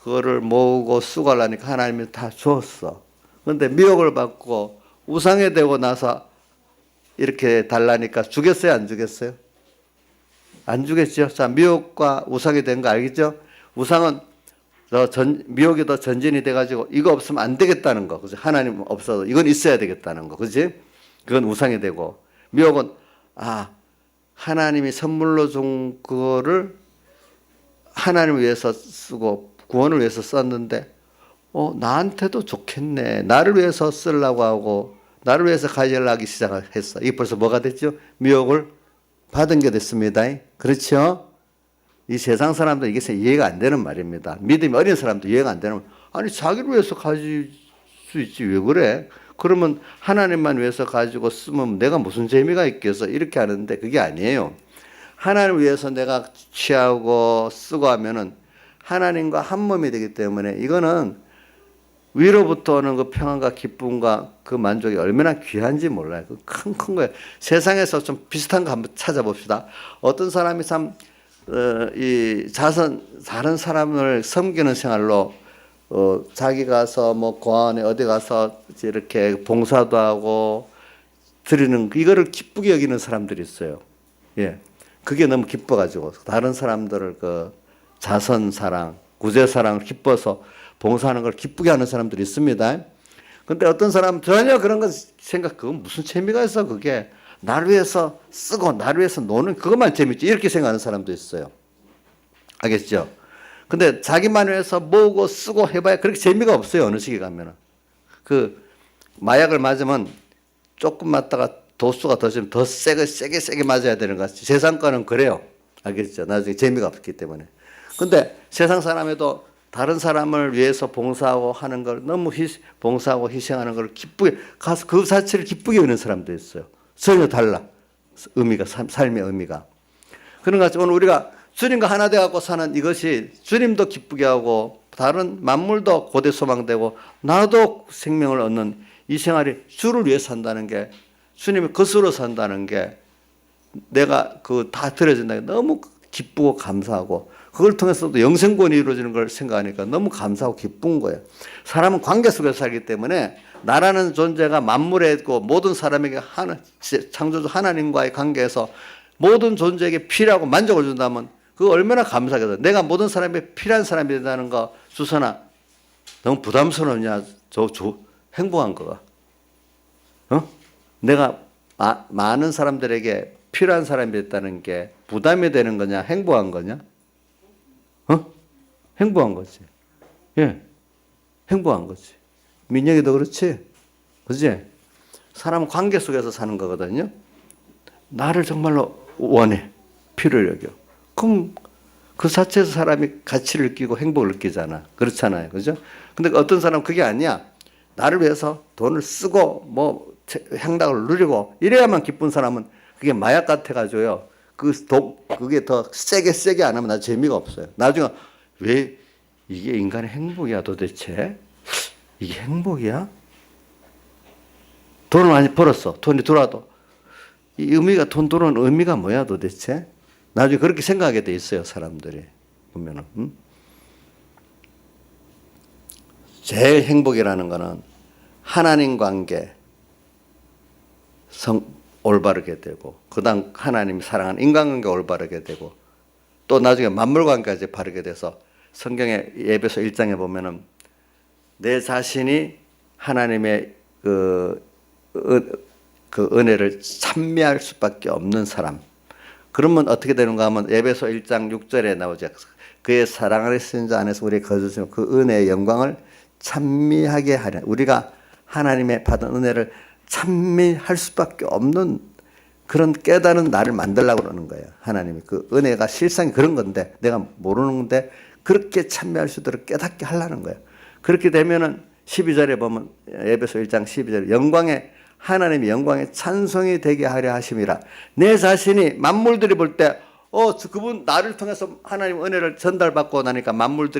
그거를 모으고 쓰고 하려니까 하나님이 다 줬어. 그런데 미혹을 받고 우상이 되고 나서 이렇게 달라니까 주겠어요? 안 주겠어요? 안 주겠죠? 자, 미혹과 우상이 된 거 알겠죠? 우상은 미혹이 더 전진이 돼가지고 이거 없으면 안 되겠다는 거. 그죠? 하나님 없어도 이건 있어야 되겠다는 거. 그지? 그건 우상이 되고 미혹은 하나님이 선물로 준 그거를 하나님을 위해서 쓰고 구원을 위해서 썼는데 나한테도 좋겠네. 나를 위해서 쓰려고 하고 나를 위해서 가지려고 하기 시작했어. 이게 벌써 뭐가 됐죠? 미혹을 받은 게 됐습니다. 그렇죠? 이 세상 사람들 이게 이해가 안 되는 말입니다. 믿음이 어린 사람도 이해가 안 되는 말. 아니 자기를 위해서 가질 수 있지 왜 그래? 그러면 하나님만 위해서 가지고 쓰면 내가 무슨 재미가 있겠어? 이렇게 하는데 그게 아니에요. 하나님을 위해서 내가 취하고 쓰고 하면은 하나님과 한 몸이 되기 때문에 이거는 위로부터 오는 그 평안과 기쁨과 그 만족이 얼마나 귀한지 몰라요. 큰 거예요. 세상에서 좀 비슷한 거 한번 찾아봅시다. 어떤 사람이 참 다른 사람을 섬기는 생활로 자기 가서 뭐 고아원에 어디 가서 이렇게 봉사도 하고 드리는 이거를 기쁘게 여기는 사람들이 있어요. 예, 그게 너무 기뻐가지고 다른 사람들을 자선 사랑, 구제 사랑을 기뻐서 봉사하는 걸 기쁘게 하는 사람들이 있습니다. 근데 어떤 사람은 전혀 그런 거 그건 무슨 재미가 있어 그게. 나를 위해서 쓰고 나를 위해서 노는 그것만 재밌지 이렇게 생각하는 사람도 있어요. 알겠죠? 근데 자기만 위해서 모으고 쓰고 해봐야 그렇게 재미가 없어요. 어느 시기 가면은. 그 마약을 맞으면 조금 맞다가 도수가 더 지면 더 세게 맞아야 되는 것 같지. 세상과는 그래요. 알겠죠? 나중에 재미가 없기 때문에. 근데 세상 사람에도 다른 사람을 위해서 봉사하고 하는 걸 너무 봉사하고 희생하는 걸 기쁘게 가서 그 자체를 기쁘게 여기는 사람도 있어요. 전혀 달라. 의미가 삶의 의미가. 그런 것 같이 오늘 우리가 주님과 하나 돼 갖고 사는 이것이 주님도 기쁘게 하고 다른 만물도 고대 소망되고 나도 생명을 얻는 이 생활이 주를 위해 산다는 게 주님의 것으로 산다는 게 내가 그 다 들어진다는 게 너무 기쁘고 감사하고 그걸 통해서도 영생권이 이루어지는 걸 생각하니까 너무 감사하고 기쁜 거예요. 사람은 관계 속에서 살기 때문에 나라는 존재가 만물에 있고 모든 사람에게 창조주 하나님과의 관계에서 모든 존재에게 필요하고 만족을 준다면 그거 얼마나 감사하겠어. 내가 모든 사람에게 필요한 사람이 된다는 거 주선아 너무 부담스러우냐. 행복한 거가. 내가 많은 사람들에게 필요한 사람이 됐다는 게 부담이 되는 거냐 행복한 거냐? 행복한 거지. 예, 행복한 거지. 민영이도 그렇지? 그지? 사람은 관계 속에서 사는 거거든요. 나를 정말로 원해. 필요를 여겨. 그럼 그 자체에서 사람이 가치를 느끼고 행복을 느끼잖아. 그렇잖아요. 그죠? 근데 어떤 사람은 그게 아니야. 나를 위해서 돈을 쓰고 뭐 향락을 누리고 이래야만 기쁜 사람은 그게 마약 같아가지고요. 그게 더 세게 안 하면 나 재미가 없어요. 나중에 왜 이게 인간의 행복이야 도대체? 이게 행복이야? 돈을 많이 벌었어. 돈이 들어와도 이 의미가 돈 들어오는 의미가 뭐야 도대체? 나중에 그렇게 생각하게 돼 있어요 사람들이 보면은. 제일 행복이라는 거는 하나님 관계 올바르게 되고 그다음 하나님이 사랑하는 인간관계 올바르게 되고 또 나중에 만물관계까지 바르게 돼서 성경의 에베소 1장에 보면은 내 자신이 하나님의 그 은혜를 찬미할 수밖에 없는 사람. 그러면 어떻게 되는가 하면 에베소 1장 6절에 나오죠. 그의 사랑 안에 쓰인 자 안에서 우리의 거주시며 그 은혜의 영광을 찬미하게 하려. 우리가 하나님의 받은 은혜를 찬미할 수밖에 없는 그런 깨달은 나를 만들려고 그러는 거예요. 하나님이 그 은혜가 실상이 그런 건데 내가 모르는데 그렇게 찬미할 수 있도록 깨닫게 하려는 거예요. 그렇게 되면은 12절에 보면 에베소 1장 12절 하나님의 영광의 찬송이 되게 하려 하심이라. 내 자신이 만물들이 볼 때 그분 나를 통해서 하나님 은혜를 전달받고 나니까 만물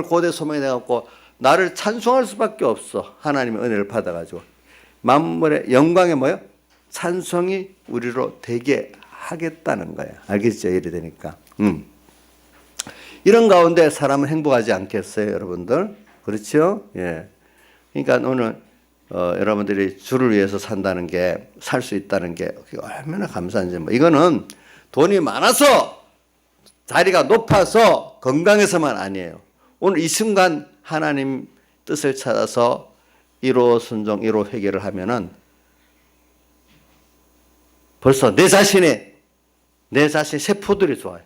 고대 소망이 돼갖고 나를 찬송할 수밖에 없어. 하나님의 은혜를 받아가지고 만물의 영광의 뭐요? 찬송이 우리로 되게 하겠다는 거야. 알겠죠? 이래 되니까. 이런 가운데 사람은 행복하지 않겠어요, 여러분들? 그렇죠? 예. 그러니까 오늘 여러분들이 주를 위해서 산다는 게, 살 수 있다는 게 얼마나 감사한지. 이거는 돈이 많아서, 자리가 높아서, 건강해서만 아니에요. 오늘 이 순간 하나님 뜻을 찾아서 1호 순종, 1호 회개를 하면은 벌써 내 자신 세포들이 좋아요.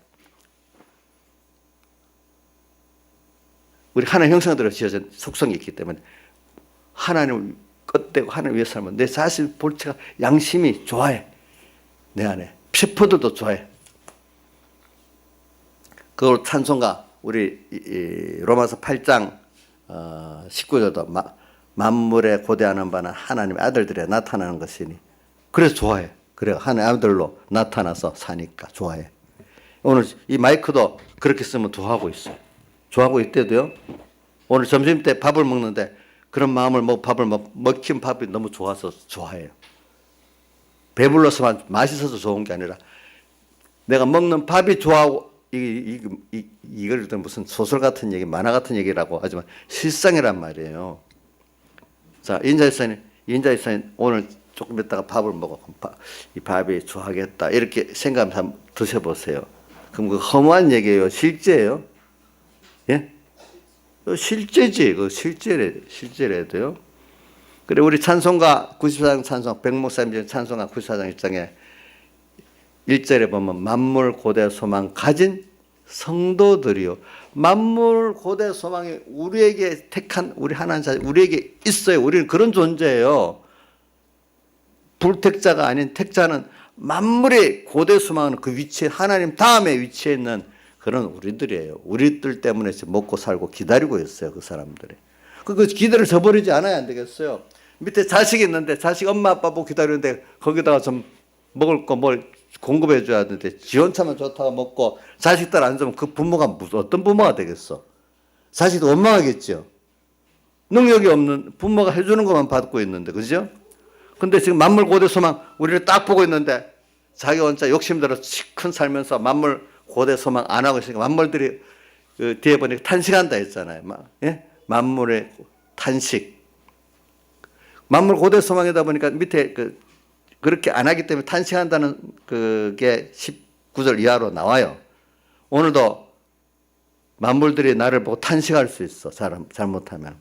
우리 하나님 형상대로 지어진 속성이 있기 때문에 하나님을 껏대고 하나님 위해서 살면 내 자신 본체가 양심이 좋아해. 내 안에. 세포들도 좋아해. 그걸 찬송가 우리 로마서 8장 19절도 만물에 고대하는 바는 하나님의 아들들에 나타나는 것이니 그래서 좋아해. 그래 하나님의 아들로 나타나서 사니까 좋아해. 오늘 이 마이크도 그렇게 쓰면 좋아하고 있어요. 좋아하고 있대도요. 오늘 점심 때 밥을 먹는데 그런 마음을 먹힌 밥이 너무 좋아서 좋아해요. 배불러서만 맛있어서 좋은 게 아니라 내가 먹는 밥이 좋아하고 이걸 무슨 소설 같은 얘기, 만화 같은 얘기라고 하지만 실상이란 말이에요. 자, 인자이사님 오늘 조금 있다가 밥을 먹어. 이 밥이 좋아하겠다. 이렇게 생각하면서 한번 드셔보세요. 그럼 그 허무한 얘기예요? 실제예요? 예? 실제지. 그 실제래도요. 그래 우리 찬송가 94장 찬송 백목사님 찬송가 94장 1장에 1절에 보면 만물 고대 소망 가진 성도들이요. 만물 고대 소망이 우리에게 택한 우리 하나님 자신 우리에게 있어요. 우리는 그런 존재예요. 불택자가 아닌 택자는 만물의 고대 소망은 그 위치에 하나님 다음에 위치해 있는 그런 우리들이에요. 우리들 때문에 먹고 살고 기다리고 있어요. 그 사람들이. 그 기대를 저버리지 않아야 안 되겠어요. 밑에 자식이 있는데 자식 엄마 아빠 보고 기다리는데 거기다가 좀 먹을 거 뭘 공급해 줘야 되는데 지 혼자만 좋다고 먹고 자식들 안 주면 그 부모가 무슨 어떤 부모가 되겠어. 자식도 원망하겠죠. 능력이 없는 부모가 해주는 것만 받고 있는데 그죠? 근데 지금 만물 고대 소망 우리를 딱 보고 있는데 자기 혼자 욕심대로 시큰 살면서 만물 고대 소망 안 하고 있으니까 만물들이 그 뒤에 보니까 탄식한다 했잖아요. 예? 만물의 탄식. 만물 고대 소망이다 보니까 밑에 그렇게 안 하기 때문에 탄식한다는 그게 19절 이하로 나와요. 오늘도 만물들이 나를 보고 탄식할 수 있어. 잘못하면.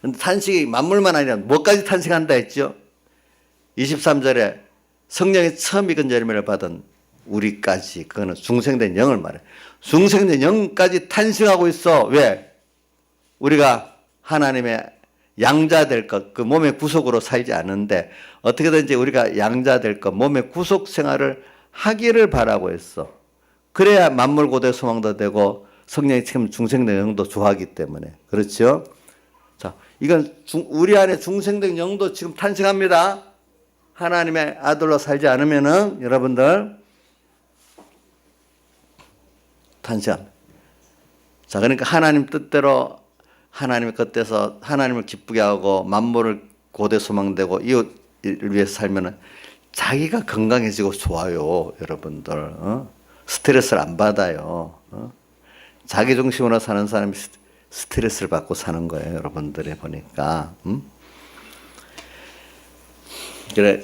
근데 탄식이 만물만 아니라 뭐까지 탄식한다 했죠? 23절에 성령이 처음 익은 열매를 받은 우리까지 그거는 중생된 영을 말해. 중생된 영까지 탄식하고 있어. 왜? 우리가 하나님의 양자 될 것, 그 몸의 구속으로 살지 않는데 어떻게든지 우리가 양자 될 것, 몸의 구속 생활을 하기를 바라고 했어. 그래야 만물 고대 소망도 되고 성령이 지금 중생된 영도 좋아하기 때문에. 그렇죠? 자, 이건 우리 안에 중생된 영도 지금 탄식합니다. 하나님의 아들로 살지 않으면은 여러분들 탄식합니다. 자, 그러니까 하나님 뜻대로 하나님의 겉에서 하나님을 기쁘게 하고 만물을 고대 소망되고 이웃을 위해서 살면은 자기가 건강해지고 좋아요, 여러분들. 스트레스를 안 받아요. 자기 중심으로 사는 사람이 스트레스를 받고 사는 거예요, 여러분들이 보니까. 그래,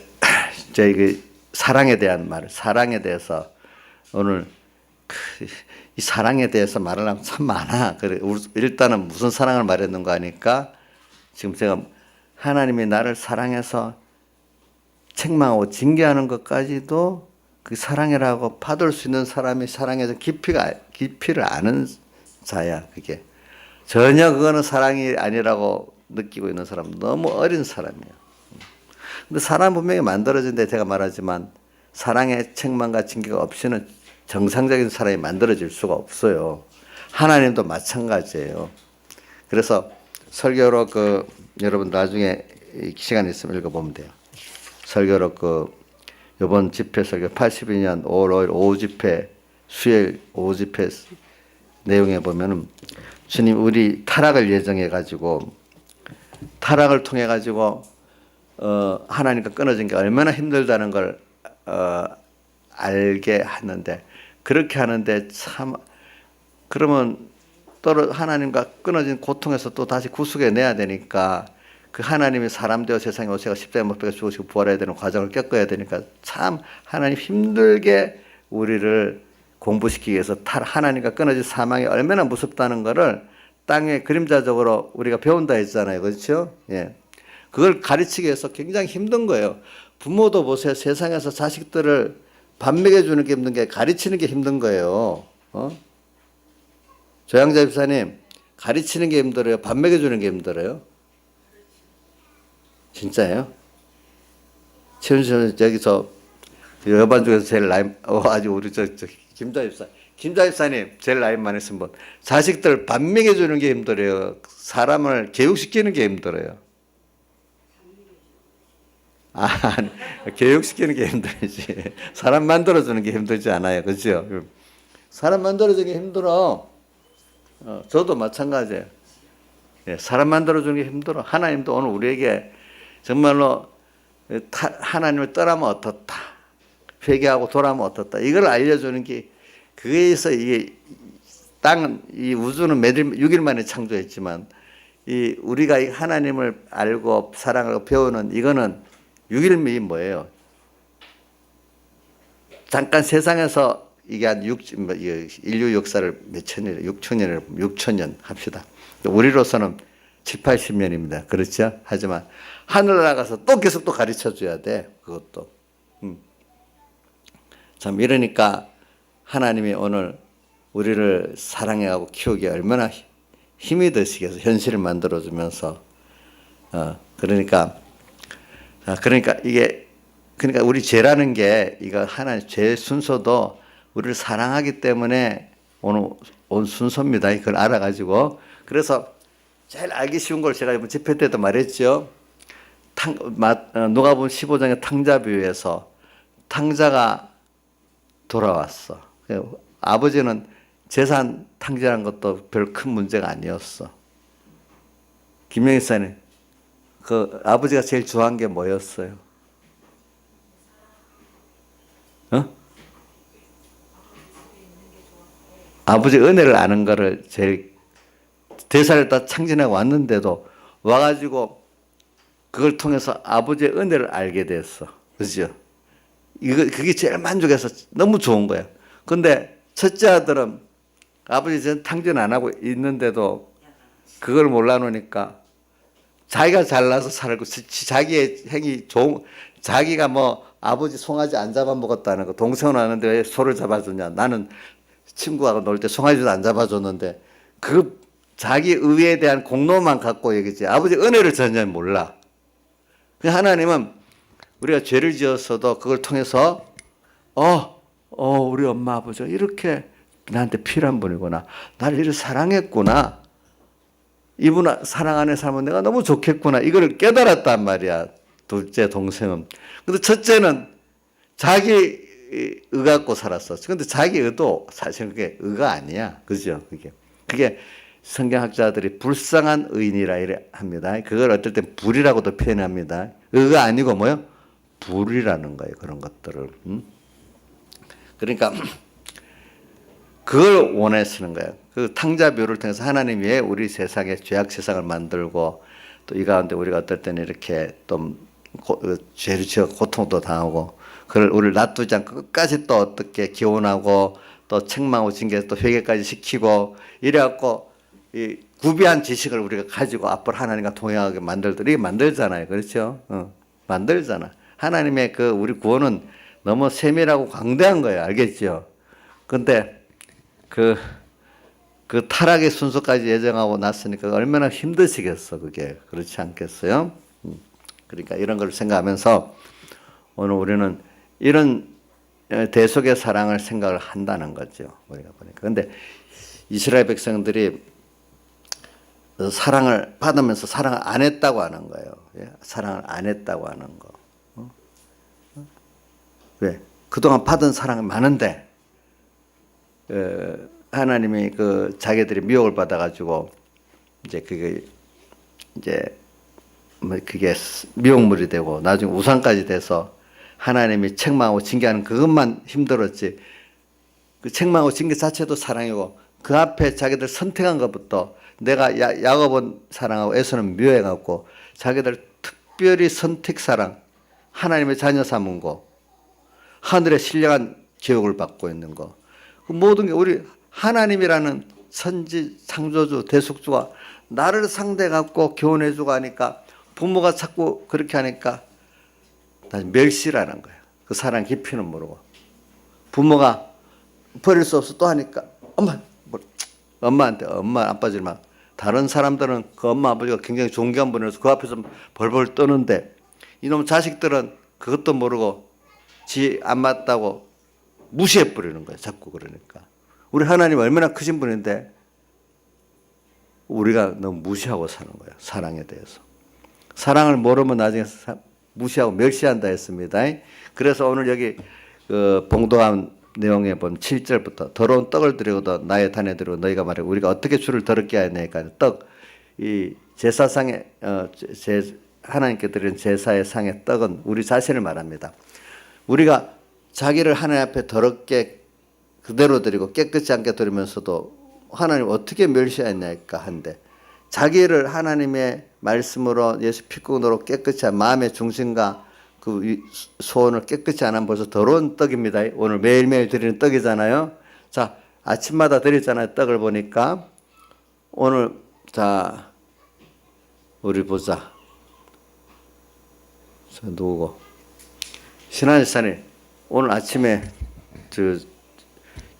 저희 사랑에 대한 말, 사랑에 대해서 오늘 이 사랑에 대해서 말을 하면 참 많아. 그래, 일단은 무슨 사랑을 말했는가 하니까 지금 제가 하나님이 나를 사랑해서 책망하고 징계하는 것까지도 그 사랑이라고 받을 수 있는 사람이 사랑에서 깊이를 아는 자야. 그게 전혀 그거는 사랑이 아니라고 느끼고 있는 사람 너무 어린 사람이에요. 근데 사람 분명히 만들어진데 제가 말하지만 사랑의 책망과 징계가 없이는 정상적인 사람이 만들어질 수가 없어요. 하나님도 마찬가지예요. 그래서 설교로 여러분 나중에 시간 있으면 읽어보면 돼요. 설교로 이번 집회 설교 82년 5월 5일 오후 집회 수요일 오후 집회 내용에 보면은 주님 우리 타락을 예정해 가지고 타락을 통해 가지고 하나님과 끊어진 게 얼마나 힘들다는 걸 알게 하는데 그렇게 하는데 참 그러면 또 하나님과 끊어진 고통에서 또 다시 구속해 내야 되니까 그 하나님이 사람 되어 세상에 오셔서 십자가에 못 박혀 죽으시고 부활해야 되는 과정을 겪어야 되니까 참 하나님 힘들게 우리를 공부시키기 위해서 하나님과 끊어진 사망이 얼마나 무섭다는 것을 땅에 그림자적으로 우리가 배운다 했잖아요. 그렇죠? 예. 그걸 가르치기 위해서 굉장히 힘든 거예요. 부모도 보세요. 세상에서 자식들을 밥 먹여주는 게 힘든 게 가르치는 게 힘든 거예요. 조양자 집사님, 가르치는 게 힘들어요? 밥 먹여주는 게 힘들어요? 진짜예요? 최윤수 여기서 여반 중에서 제일 나이 아주 우리 김자 집사, 김자 집사님 제일 나이 많으신 분. 자식들 밥 먹여주는 게 힘들어요? 사람을 교육시키는 게 힘들어요? 교육시키는 게 힘들지. 사람 만들어주는 게 힘들지 않아요. 그죠? 사람 만들어주는 게 힘들어. 저도 마찬가지예요. 예, 사람 만들어주는 게 힘들어. 하나님도 오늘 우리에게 정말로 하나님을 떠나면 어떻다. 회개하고 돌아오면 어떻다. 이걸 알려주는 게 그에서 이게 땅은 이 우주는 6일 만에 창조했지만 우리가 하나님을 알고 사랑하고 배우는 이거는 6일이 뭐예요? 잠깐 세상에서 이게 한 인류 역사를 몇 천 년, 6천 년을 6천 년 합시다. 우리로서는 7, 80년입니다. 그렇죠? 하지만 하늘 나가서 또 계속 또 가르쳐 줘야 돼. 그것도. 참 이러니까 하나님이 오늘 우리를 사랑해가고 키우기 얼마나 힘이 드시겠어. 현실을 만들어 주면서. 그러니까 이게 그러니까 우리 죄라는 게 이거 하나님 죄 순서도 우리를 사랑하기 때문에 온 순서입니다. 이걸 알아가지고 그래서 제일 알기 쉬운 걸 제가 이번 집회 때도 말했죠. 누가복음 15장의 탕자 비유에서 탕자가 돌아왔어. 아버지는 재산 탕자한 것도 별 큰 문제가 아니었어. 김영희 사님, 그 아버지가 제일 좋아한 게 뭐였어요? 아버지 은혜를 아는 거를 제일 대사를 다 창진하고 왔는데도 와가지고 그걸 통해서 아버지의 은혜를 알게 됐어. 그죠? 그게 제일 만족해서 너무 좋은 거야. 근데 첫째 아들은 아버지 전 탕진 안 하고 있는데도 그걸 몰라놓으니까 자기가 잘나서 살고 자기의 행위 좋은 자기가 뭐 아버지 송아지 안 잡아먹었다는 거 동생은 왔는데 왜 소를 잡아주냐 나는 친구하고 놀 때 송아지도 안 잡아줬는데 그 자기 의에 대한 공로만 갖고 얘기지 아버지 은혜를 전혀 몰라. 하나님은 우리가 죄를 지었어도 그걸 통해서 우리 엄마 아버지 이렇게 나한테 필요한 분이구나. 나를 이렇게 사랑했구나. 이분 사랑 안에 살면 내가 너무 좋겠구나. 이걸 깨달았단 말이야. 둘째 동생은. 근데 첫째는 자기 의 갖고 살았어. 근데 자기 의도 사실 그게 의가 아니야. 그죠? 그게 성경학자들이 불쌍한 의인이라 이래 합니다. 그걸 어떨 땐 불이라고도 표현합니다. 의가 아니고 뭐요? 불이라는 거예요. 그런 것들을. 그러니까 그걸 원하시는 거예요. 그 탕자 비유를 통해서 하나님이 왜 우리 세상에 죄악 세상을 만들고 또 이 가운데 우리가 어떨 때는 이렇게 또 죄를 지어 고통도 당하고 그걸 우리를 놔두지 않고 끝까지 또 어떻게 기원하고 또 책망하고 징계해서 또 회개까지 시키고 이래갖고 이 구비한 지식을 우리가 가지고 앞으로 하나님과 동행하게 이렇게 만들잖아요. 그렇죠? 만들잖아. 하나님의 그 우리 구원은 너무 세밀하고 광대한 거예요. 알겠죠? 근데 그 타락의 순서까지 예정하고 났으니까 얼마나 힘드시겠어, 그게. 그렇지 않겠어요? 그러니까 이런 걸 생각하면서 오늘 우리는 이런 대속의 사랑을 생각을 한다는 거죠. 우리가 보니까. 근데 이스라엘 백성들이 사랑을 받으면서 사랑을 안 했다고 하는 거예요. 사랑을 안 했다고 하는 거. 왜? 그동안 받은 사랑이 많은데, 하나님이 자기들이 미혹을 받아가지고, 그게 미혹물이 되고, 나중에 우상까지 돼서 하나님이 책망하고 징계하는 그것만 힘들었지, 그 책망하고 징계 자체도 사랑이고, 그 앞에 자기들 선택한 것부터 내가 야곱은 사랑하고 에서는 미워해갖고, 자기들 특별히 선택 사랑, 하나님의 자녀 삼은 거, 하늘의 신령한 교육을 받고 있는 거, 그 모든 게 우리 하나님이라는 선지 창조주 대속주가 나를 상대 갖고 교훈해주고 하니까 부모가 자꾸 그렇게 하니까 다시 멸시라는 거예요. 그 사랑 깊이는 모르고 부모가 버릴 수 없어 또 하니까 엄마 아빠지만 다른 사람들은 그 엄마 아버지가 굉장히 존귀한 분이라서 그 앞에서 벌벌 떠는데 이놈 자식들은 그것도 모르고 지 안 맞다고 무시해 버리는 거예요. 자꾸 그러니까. 우리 하나님 얼마나 크신 분인데 우리가 너무 무시하고 사는 거예요. 사랑에 대해서. 사랑을 모르면 나중에 무시하고 멸시한다 했습니다. 그래서 오늘 여기 봉도한 내용에 보면 7절부터 더러운 떡을 드리고도 나의 단에 드리고 너희가 말해 우리가 어떻게 주를 더럽게 하였나니까 떡, 이 제사상에 하나님께 드리는 제사의 상의 떡은 우리 자신을 말합니다. 우리가 자기를 하나님 앞에 더럽게 그대로 드리고 깨끗이 않게 드리면서도 하나님 어떻게 멸시했냐니까 한데 자기를 하나님의 말씀으로 예수 피꾼으로 깨끗이 한 마음의 중심과 그 소원을 깨끗이 안 하면 벌써 더러운 떡입니다. 오늘 매일매일 드리는 떡이잖아요. 자, 아침마다 드리잖아요. 떡을 보니까 오늘 자 우리 보자. 저 누구고? 신한일산이 오늘 아침에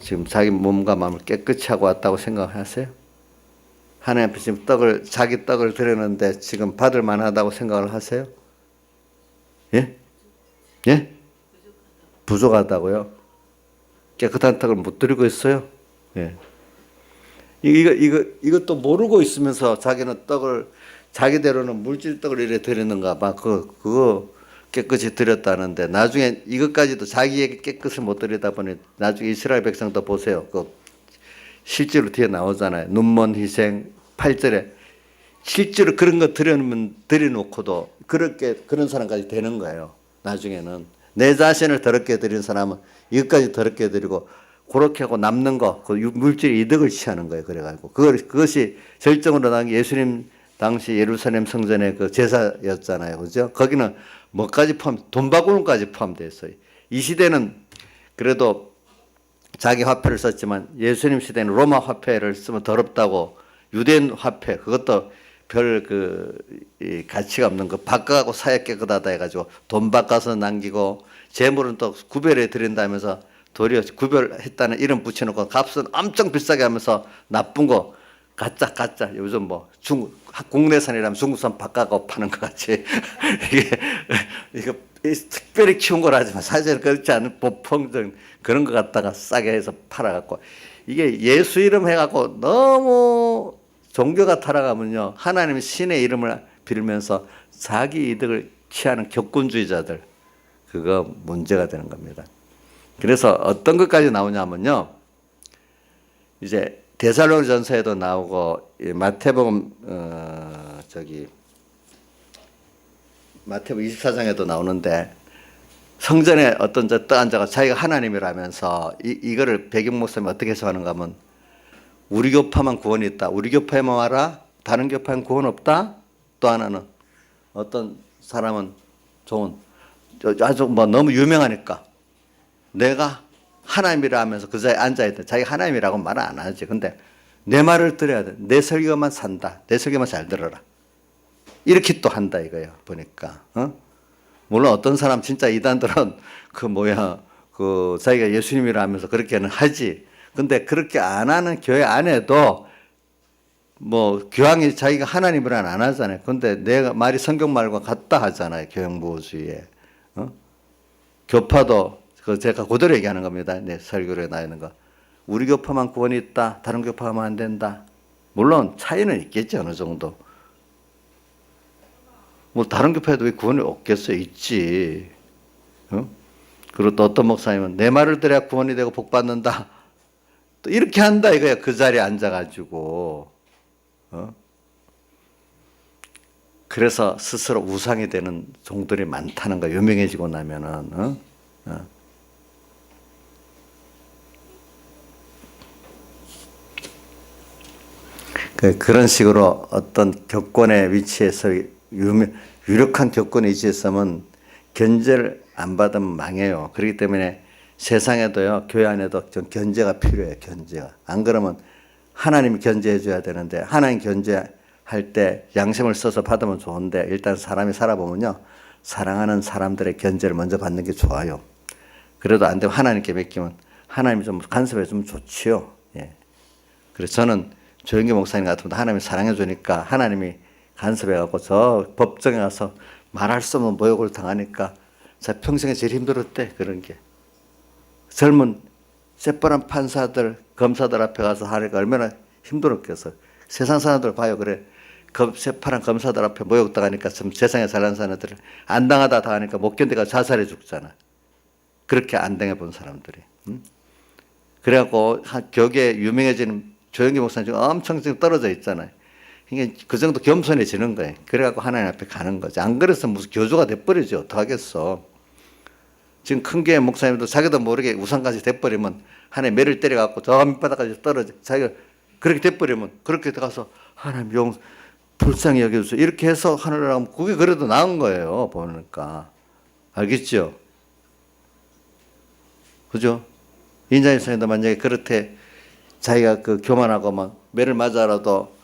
지금 자기 몸과 마음을 깨끗이 하고 왔다고 생각하세요? 하나님 앞에 지금 자기 떡을 드렸는데 지금 받을 만하다고 생각을 하세요? 예? 예? 부족하다고요? 깨끗한 떡을 못 드리고 있어요? 예. 이것도 모르고 있으면서 자기는 떡을 자기대로는 물질 떡을 이래 드리는가 봐. 그거 깨끗이 드렸다는데 나중에 이것까지도 자기에게 깨끗을 못 드리다 보니 나중에 이스라엘 백성도 보세요. 실제로 뒤에 나오잖아요. 눈먼 희생 8절에 실제로 그런 거 드려놓고도 그런 사람까지 되는 거예요. 나중에는 내 자신을 더럽게 드린 사람은 이것까지 더럽게 드리고 그렇게 하고 남는 거, 그 물질 이득을 취하는 거예요. 그래가지고 그것이 절정으로 나온 게 예수님 당시 예루살렘 성전의 그 제사였잖아요. 그죠? 거기는 뭐까지 돈 바구니까지 포함되어 있어요. 이 시대는 그래도 자기 화폐를 썼지만 예수님 시대는 로마 화폐를 쓰면 더럽다고 유대인 화폐, 그것도 별 가치가 없는 거 바꿔갖고 사야 깨끗하다 해가지고 돈 바꿔서 남기고 재물은 또 구별해 드린다면서 도리어 구별했다는 이름 붙여놓고 값은 엄청 비싸게 하면서 나쁜 거 가짜 요즘 뭐 국내산이라면 중국산 바꿔갖고 파는 것 같이 이거 특별히 키운 거라지만 사실 그렇지 않은 보통적 그런 거 갖다가 싸게 해서 팔아갖고 이게 예수 이름 해갖고 너무 종교가 타락하면요 하나님의 신의 이름을 빌면서 자기 이득을 취하는 격군주의자들 그거 문제가 되는 겁니다. 그래서 어떤 것까지 나오냐면요 이제 데살로니가전서에도 나오고 마태복음 마태복음 24장에도 나오는데 성전에 어떤 떡 앉아가 자기가 하나님이라면서 이거를 배경 목사님이 어떻게 해석하는가 하면 우리 교파만 구원이 있다. 우리 교파에만 와라. 다른 교파에는 구원 없다. 또 하나는 어떤 사람은 좋은 아주 뭐 너무 유명하니까 내가 하나님이라 하면서 그 자리에 앉아있다. 자기 하나님이라고 말은 안 하지. 근데 내 말을 들어야 돼. 내 설교만 산다. 내 설교만 잘 들어라. 이렇게 또 한다 이거예요. 보니까. 물론 어떤 사람 진짜 이단들은 자기가 예수님이라 하면서 그렇게는 하지. 근데 그렇게 안 하는 교회 안에도 뭐 교황이 자기가 하나님이라는 안 하잖아요. 근데 내 말이 성경 말과 같다 하잖아요. 교형보호주의에. 교파도 제가 그대로 얘기하는 겁니다. 네, 설교에 나와 있는 거. 우리 교파만 구원이 있다. 다른 교파만 안 된다. 물론 차이는 있겠지 어느 정도. 뭐 다른 교파에도 왜 구원이 없겠어요? 있지. 그리고 또 어떤 목사님은 내 말을 들어야 구원이 되고 복 받는다. 또 이렇게 한다 이거야. 그 자리에 앉아가지고. 그래서 스스로 우상이 되는 종들이 많다는 거 유명해지고 나면은. 그런 식으로 어떤 교권의 위치에서 유력한 교권의 위치에 있으면 견제를 안 받으면 망해요. 그렇기 때문에 세상에도요, 교회 안에도 좀 견제가 필요해요. 견제가. 안 그러면 하나님이 견제해 줘야 되는데 하나님 견제할 때 양심을 써서 받으면 좋은데 일단 사람이 살아보면요. 사랑하는 사람들의 견제를 먼저 받는 게 좋아요. 그래도 안 되면 하나님께 맡기면 하나님이 좀 간섭해 주면 좋지요. 예. 그래서 저는 조영기 목사님 같은 분도 하나님이 사랑해 주니까 하나님이 간섭해 갖고 저 법정에 가서 말할 수 없는 모욕을 당하니까 제 평생에 제일 힘들었대. 그런 게. 젊은 새파란 판사들, 검사들 앞에 가서 하니까 얼마나 힘들었겠어. 세상 사람들 봐요. 그래. 새파란 검사들 앞에 모욕당하니까 좀 세상에 잘난 사람들 안 당하다 당하니까 못 견디가 자살해 죽잖아. 그렇게 안 당해본 사람들이. 그래갖고 교계 유명해지는 조영기 목사님 지금 엄청 지금 떨어져 있잖아요. 이게 그 정도 겸손해지는 거예요. 그래갖고 하나님 앞에 가는 거지. 안 그래서 무슨 교주가 돼버리죠. 어떡하겠어. 지금 큰 교회 목사님도 자기도 모르게 우상까지 돼버리면 하나님 매를 때려갖고 저 밑바닥까지 떨어져. 자기가 그렇게 돼버리면 그렇게 들어가서 하나님 불쌍히 여겨주세요. 이렇게 해서 하늘을 하면 그게 그래도 나은 거예요. 보니까. 알겠죠? 그죠? 인자일성에도 만약에 그렇게 자기가 교만하고 막 매를 맞아라도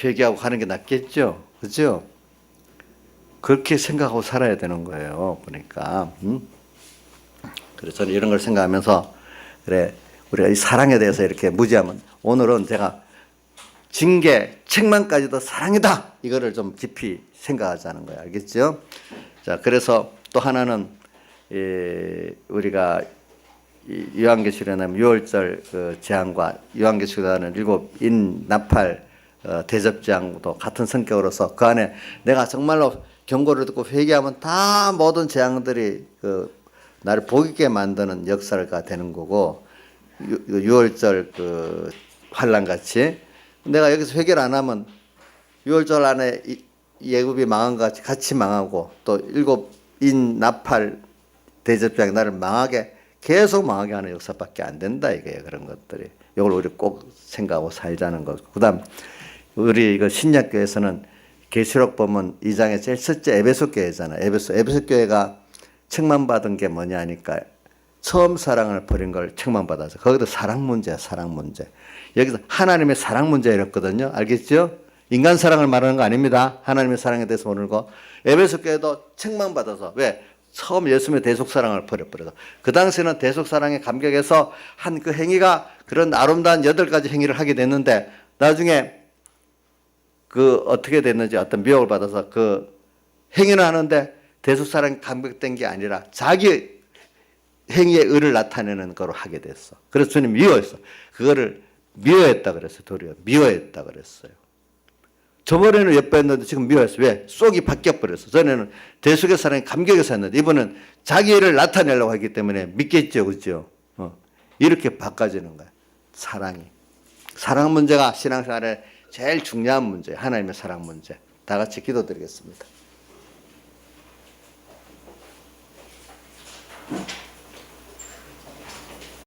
회개하고 하는 게 낫겠죠? 그죠? 그렇게 생각하고 살아야 되는 거예요. 보니까. 그래서 저는 이런 걸 생각하면서 그래 우리가 이 사랑에 대해서 이렇게 무지하면 오늘은 제가 징계, 책망까지도 사랑이다. 이거를 좀 깊이 생각하자는 거예요. 알겠죠? 자, 그래서 또 하나는 우리가 요한계시록에 나면 6월절 그 재앙과 요한계시록에 나는 7인 나팔 대접재앙도 같은 성격으로서 그 안에 내가 정말로 경고를 듣고 회개하면 다 모든 재앙들이 그 나를 복있게 만드는 역사가 되는 거고 6월절 그 환란같이 내가 여기서 회개를 안 하면 6월절 안에 예굽이 망한 것 같이 망하고 또 7인 나팔 대접장이 나를 망하게 계속 망하게 하는 역사밖에 안 된다 이거예요. 그런 것들이. 이걸 우리 꼭 생각하고 살자는 거. 그다음 우리 이거 신약교회에서는 계시록 보면 2장에 제일 첫째 에베소 교회잖아요. 에베소 교회가 책망받은 게 뭐냐 하니까 처음 사랑을 버린 걸 책망받아서 거기도 사랑 문제야. 사랑 문제. 여기서 하나님의 사랑 문제 이랬거든요. 알겠죠? 인간 사랑을 말하는 거 아닙니다. 하나님의 사랑에 대해서 모르는 거. 에베소 교회도 책망받아서 왜? 처음 예수님의 대속사랑을 버려버려서 그 당시에는 대속사랑에 감격해서 한 그 행위가 그런 아름다운 8가지 행위를 하게 됐는데 나중에 그 어떻게 됐는지 어떤 미혹을 받아서 그 행위는 하는데 대속사랑에 감격된 게 아니라 자기 행위의 의를 나타내는 거로 하게 됐어. 그래서 주님 미워했어. 그거를 미워했다 그랬어요. 도리어 미워했다 그랬어요. 저번에는 예뻐했는데 지금 미워했어. 왜? 쏙이 바뀌어버렸어. 전에는 대속의 사랑에 감격해서 했는데 이번엔 자기 일을 나타내려고 하기 때문에 믿겠죠. 그죠? 이렇게 바꿔지는 거야. 사랑이. 사랑 문제가 신앙생활에 제일 중요한 문제예요. 하나님의 사랑 문제. 다 같이 기도드리겠습니다.